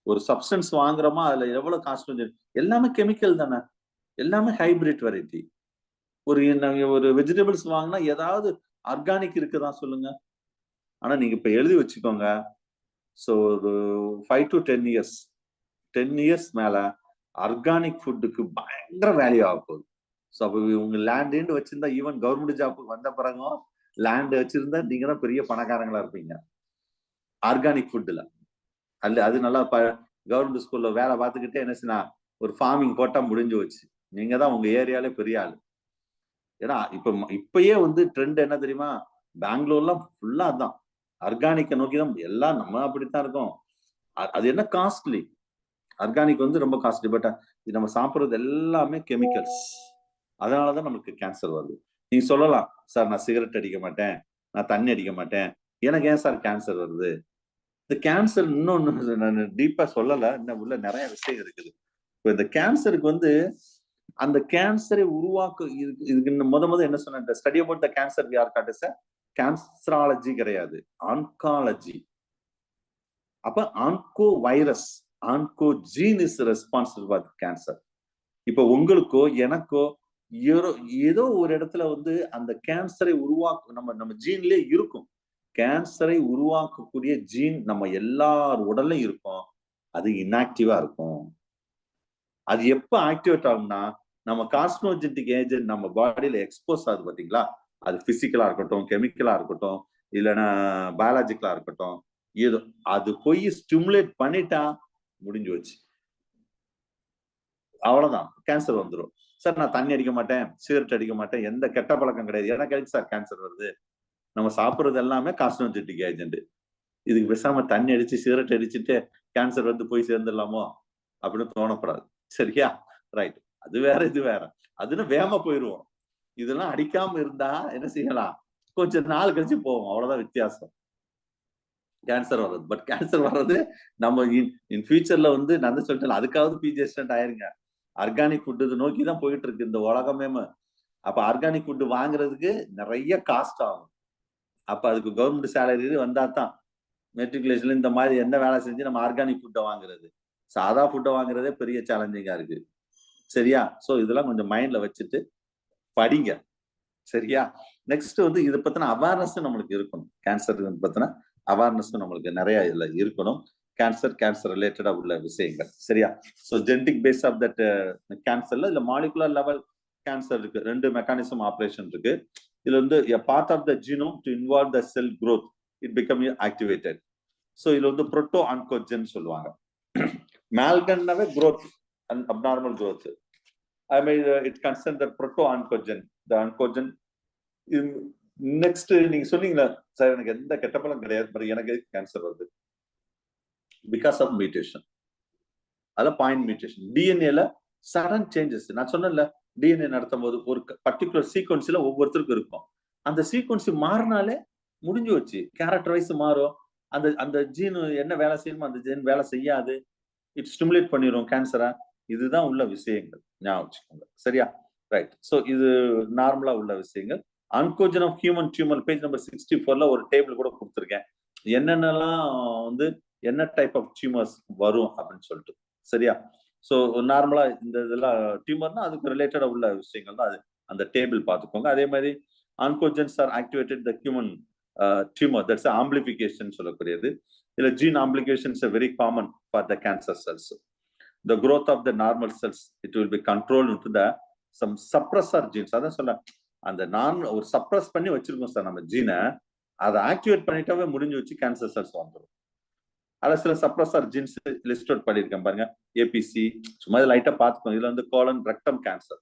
ஒரு சப்ஸ்டன்ஸ் வாங்குறோமா, அதுல எவ்வளவு கார்சினோஜெனிக், எல்லாமே கெமிக்கல் தானே, எல்லாமே ஹைபிரிட் வெரைட்டி. ஒரு வெஜிடபிள்ஸ் வாங்கினா ஏதாவது ஆர்கானிக் இருக்குதான் சொல்லுங்க. ஆனா நீங்க இப்ப எழுதி வச்சுக்கோங்க, ஸோ 5 to 10 years மேல ஆர்கானிக் ஃபுட்டுக்கு பயங்கர வேல்யூ ஆக போகுது. ஸோ அப்போ உங்க லேண்ட் வச்சிருந்தா, ஈவன் கவர்மெண்ட் ஜாப் வந்த பிறகும் லேண்ட் வச்சிருந்தா நீங்க தான் பெரிய பணக்காரங்களா இருப்பீங்க ஆர்கானிக் ஃபுட்டுல. அது நல்லா கவர்மெண்ட் ஸ்கூல்ல வேலை பார்த்துக்கிட்டே என்ன செய்யணும், ஒரு ஃபார்மிங் போட்டா முடிஞ்சு வச்சு, நீங்க தான் உங்க ஏரியாலே பெரிய ஆளு. ஏன்னா இப்பயே வந்து ட்ரெண்ட் என்ன தெரியுமா, பெங்களூர்லாம் ஃபுல்லா அதான் ஆர்கானிக்கை நோக்கி தான் எல்லாம். நம்ம அப்படித்தான் இருக்கோம். அது என்ன காஸ்ட்லி, ஆர்கானிக் வந்து ரொம்ப காஸ்ட்லி. பட் நம்ம சாப்பிட்றது எல்லாமே கெமிக்கல்ஸ், அதனாலதான் நமக்கு கேன்சர் வருது. நீங்க சொல்லலாம், சார் நான் சிகரெட் அடிக்க மாட்டேன், நான் தண்ணி அடிக்க மாட்டேன், எனக்கு ஏன் சார் கேன்சர் வருது? இந்த கேன்சர் இன்னொன்னு நான் டீப்பா சொல்லல, இன்னும் உள்ள நிறைய விஷயம் இருக்குது. இப்போ இந்த கேன்சருக்கு வந்து அந்த கேன்சரை இதுக்கு முத என்ன சொன்ன, study about the cancer we are called as cancerology கிடையாது, ஆன்காலஜி. அப்ப onco virus, onco gene is responsible for cancer. இப்ப உங்களுக்கோ எனக்கோ ஏதோ ஒரு இடத்துல வந்து அந்த கேன்சரை நம்ம ஜீன்லயே இருக்கும். கேன்சரை உருவாக்கக்கூடிய ஜீன் நம்ம எல்லார் உடல்லையும் இருக்கும், அது இன்ஆக்டிவா இருக்கும். அது எப்ப ஆக்டிவேட் ஆகும்னா, நம்ம கார்சினோஜெனிக் ஏஜென்ட் நம்ம பாடியில எக்ஸ்போஸ் ஆகுது பாத்தீங்களா, அது பிசிக்கலா இருக்கட்டும், கெமிக்கலா இருக்கட்டும், இல்லைன்னா பயாலஜிக்கலா இருக்கட்டும், ஏதோ அது போய் ஸ்டிமுலேட் பண்ணிட்டா முடிஞ்சு வச்சு, அவ்வளவுதான், கேன்சர் வந்துடும். சார் நான் தண்ணி அடிக்க மாட்டேன், சிகரெட் அடிக்க மாட்டேன், எந்த கெட்ட பழக்கம் கிடையாது, எனக்கு எதுக்கு சார் கேன்சர் வருது? நம்ம சாப்பிடுறது எல்லாமே கார்சினோஜெனிக் ஏஜென்ட். இதுக்கு பேசாம தண்ணி அடிச்சு சிகரெட் அடிச்சுட்டு கேன்சர் வந்து போய் சேர்ந்துடலாமோ அப்படின்னு தோணப்படாது. சரியா? ரைட். அது வேற, இது வேற. அதுன்னு வேகமா போயிடுவோம். இதெல்லாம் அடிக்காம இருந்தா என்ன செய்யலாம், கொஞ்சம் நாள் கழிச்சு போவோம், அவ்வளவுதான் வித்தியாசம். கேன்சர் வர்றது. பட் கேன்சர் வர்றது நம்ம இன் ஃபியூச்சர்ல வந்து நான் தான் சொல்லிட்டேன், அதுக்காவது பிஜி அசிஸ்டன்ட் ஆயிருங்க. ஆர்கானிக் ஃபுட் இது நோக்கி தான் போயிட்டு இருக்கு இந்த உலகமே. அப்ப ஆர்கானிக் ஃபுட் வாங்குறதுக்கு நிறைய காஸ்ட் ஆகும். அப்ப அதுக்கு கவர்மெண்ட் சேலரி வந்தா தான் மெட்ரிகுலேஷன்ல இந்த மாதிரி என்ன வேலை செஞ்சு நம்ம ஆர்கானிக் ஃபுட்டை வாங்குறது. சாதா ஃபுட்டை வாங்குறதே பெரிய சேலஞ்சிங்கா இருக்கு. சரியா? சோ இதெல்லாம் கொஞ்சம் மைண்ட்ல வச்சுட்டு படிங்க. சரியா? நெக்ஸ்ட் வந்து இதை பத்தின அவேர்னஸ் நம்மளுக்கு இருக்கணும். கேன்சர் பத்தின அவேர்னஸ் நம்மளுக்கு நிறைய இதுல இருக்கணும். கேன்சர் ரிலேட்டடா உள்ள விஷயங்கள். சரியா? So genetic base of that கேன்சர்ல இல்ல மாலிகுலர் லெவல் கேன்சர் இருக்கு. 2 மெக்கானிசம் ஆபரேஷன் இருக்கு. இதுல வந்து a part of the genome to involve the cell growth, it become activated. So இதுல வந்து புரோட்டோ ஆன்கோஜன் சொல்லுவாங்க. மால்கன்னாவே growth and abnormal growth. I mean it concerns the proto oncogen. The oncogen next நீங்க சொன்னீங்களா sir எனக்கு எந்த கெட்ட பழம் கிடையாது, பட் எனக்கு கேன்சர் வருது பிகாஸ் ஆஃப் மியூட்டேஷன். அதான் பாயிண்ட் மியூட்டேஷன். டிஎன்ஏல சடன் சேஞ்சஸ். நான் சொன்னேன்ல, டிஎன்ஏ நடத்தும் போது ஒரு பர்டிகுலர் சீக்வன்ஸ்ல ஒவ்வொருத்தருக்கும் இருக்கும். அந்த சீக்வன்ஸ் மாறினாலே முடிஞ்சு வச்சு, கேரக்டர் வைஸ் மாறும். அந்த அந்த ஜீன் என்ன வேலை செய்யணுமோ அந்த ஜீன் வேலை செய்யாது. இட் ஸ்டிமுலேட் பண்ணிடும் கேன்சரா. இதுதான் உள்ள விஷயங்கள், ஞாபகம் வச்சுக்கோங்க. சரியா? ரைட். ஸோ இது நார்மலா உள்ள விஷயங்கள். Oncogene of human tumor page number 64ல ஒரு டேபிள் கூட கொடுத்துருக்கேன், என்னென்னலாம் வந்து என்ன டைப் ஆஃப் டியூமர்ஸ் வரும் அப்படின்னு சொல்லிட்டு. சரியா? ஸோ நார்மலா இந்த இதெல்லாம் டியூமர்னா அதுக்கு ரிலேட்டடா உள்ள விஷயங்கள் தான். அது அந்த டேபிள் பார்த்துக்கோங்க. அதே மாதிரி oncogenes are activated the human tumor, that's amplification சொல்லக்கூடியது. இதுல gene amplifications very common for the cancer cells. The growth of the normal cells, it will be controlled into the some suppressor genes. அதான் சொல்ல, அந்த ஒரு suppress பண்ணி வச்சிருக்கோம் sir நம்ம ஜீனை, அதை ஆக்டிவேட் பண்ணிட்டாவே முடிஞ்சு வச்சு கேன்சர் செல்ஸ் வந்துடும். அதில் சில சப்ரஸர் ஜீன்ஸ் லிஸ்ட் அவுட் பண்ணியிருக்கேன் பாருங்க. ஏபிசி சும்மா லைட்டா பார்த்துக்கோங்க. இதுல வந்து கோலன் ரெக்டம் கேன்சர்,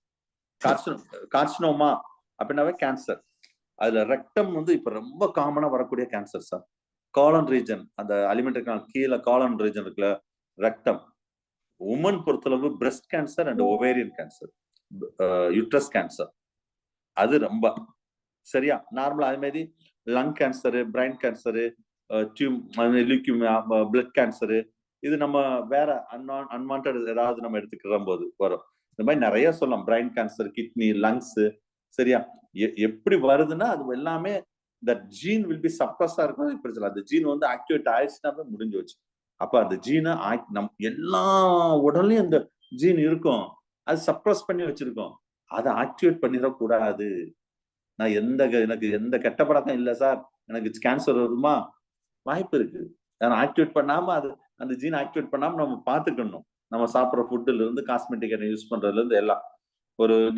கார்சினோமா அப்படின்னாவே கேன்சர். அதுல ரெக்டம் வந்து இப்ப ரொம்ப காமனா வரக்கூடிய கேன்சர் சார். காலன் ரீஜன், அந்த அலிமெண்டரி காலன் கீழே காலன் ரீஜன் இருக்குல்ல, ரெக்டம். உமன் பொறுத்தளவு breast cancer and ovarian cancer, uterus cancer, அது ரொம்ப சரியா. நார்மலா அதே மாதிரி lung cancer, brain cancer, leukemia, blood cancer, இது நம்ம வேற அன்வான்ட் ஏதாவது நம்ம எடுத்துக்கிற போது வரும். இந்த மாதிரி நிறைய சொல்லலாம். Brain cancer, kidney, lungs. சரியா? எப்படி வருதுன்னா அது எல்லாமே தட் ஜீன் வில் பி சப்ரஸா இருக்கும். இப்படி சொல்லலாம், அந்த ஜீன் வந்து ஆக்டிவேட் ஆயிடுச்சுன்னா முடிஞ்சு வச்சு. அப்ப அந்த ஜீனை நம் எல்லா உடல்லையும் அந்த ஜீன் இருக்கும், அது சப்ரஸ் பண்ணி வச்சிருக்கோம். அதை ஆக்டிவேட் பண்ணிடக்கூடாது. நான் எனக்கு எந்த கெட்ட பழக்கம் இல்லை சார், எனக்கு கேன்சர் வருமா, வாய்ப்பு இருக்கு. ஆக்டிவேட் பண்ணாம அது அந்த ஜீன் ஆக்டிவேட் பண்ணாம நம்ம பார்த்துக்கணும். நம்ம சாப்பிட்ற ஃபுட்டுல இருந்து காஸ்மெட்டிக் யூஸ் பண்றதுல இருந்து எல்லாம்.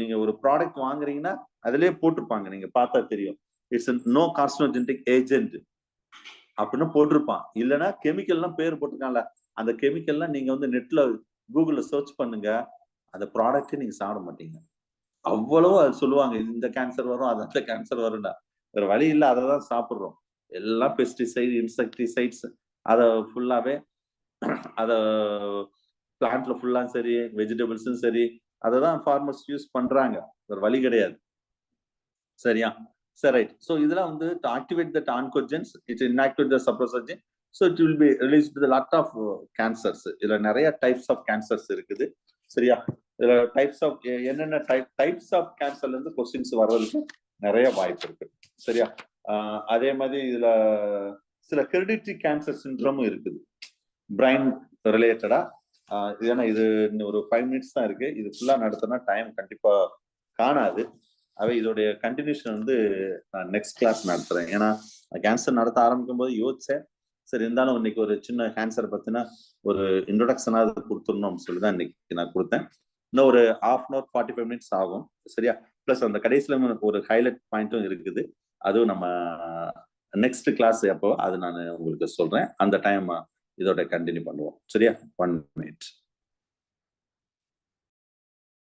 நீங்க ஒரு ப்ராடக்ட் வாங்குறீங்கன்னா அதுலயே போட்டிருப்பாங்க, நீங்க பார்த்தா தெரியும், இட்ஸ் நோ கார்சினோஜெனிக் ஏஜென்ட் அப்படின்னு போட்டிருப்பான். இல்லைன்னா கெமிக்கல்லாம் பேர் போட்டிருக்காங்கல்ல, அந்த கெமிக்கல்லாம் நீங்க வந்து நெட்ல கூகுள்ல சர்ச் பண்ணுங்க, அந்த ப்ராடக்டே நீங்க சாப்பிட மாட்டீங்க. அவ்வளவு அது சொல்லுவாங்க, இந்த கேன்சர் வரும், அது அந்த கேன்சர் வரும்டா. வேற வழி இல்லை, அதை தான் சாப்பிடுறோம். எல்லாம் பெஸ்டிசைட், இன்செக்டிசைட்ஸ், அதை ஃபுல்லாவே அதை பிளான்ட்ல ஃபுல்லா சரி, வெஜிடபிள்ஸும் சரி, அதை தான் ஃபார்மர்ஸ் யூஸ் பண்றாங்க. வேற வழி கிடையாது. சரியா? சரி, ரைட். ஸோ இதெல்லாம் வந்து to activate that oncogenes, it inactivate the suppressor gene, so it will be released to the lot of cancers. இதுல நிறைய டைப்ஸ் ஆஃப் கேன்சர்ஸ் இருக்குது. சரியா? இதுல டைப்ஸ் ஆஃப் என்னென்ன டைப்ஸ் ஆஃப் கேன்சர்ல இருந்து கொஸ்டின்ஸ் வர்றதுக்கு நிறைய வாய்ப்பு இருக்கு. சரியா? அதே மாதிரி இதுல சில ஹெரிடிட்டரி கேன்சர் சிண்ட்ரோமும் இருக்குது, பிரைன் ரிலேட்டடா. ஏன்னா இது இன்னும் ஒரு 5 minutes தான் இருக்கு. இது ஃபுல்லா நடத்தினா டைம் கண்டிப்பா காணாது. அவை இதோடைய கண்டினியூஷன் வந்து நான் நெக்ஸ்ட் கிளாஸ் நடத்துறேன். ஏன்னா கேன்சர் நடத்த ஆரம்பிக்கும் போது யோசிச்சேன், சரி இருந்தாலும் இன்னைக்கு ஒரு சின்ன கேன்சர் பத்தினா ஒரு இன்ட்ரோடக்ஷனாவது கொடுத்துடணும் சொல்லிதான் இன்னைக்கு நான் கொடுத்தேன். இன்னும் ஒரு half an hour 45 minutes ஆகும் சரியா. பிளஸ் அந்த கடைசியில ஒரு ஹைலைட் பாயிண்ட்டும் இருக்குது, அதுவும் நம்ம நெக்ஸ்ட் கிளாஸ் எப்போ அது நான் உங்களுக்கு சொல்றேன், அந்த டைம் இதோட கண்டினியூ பண்ணுவோம் சரியா. 1 minute.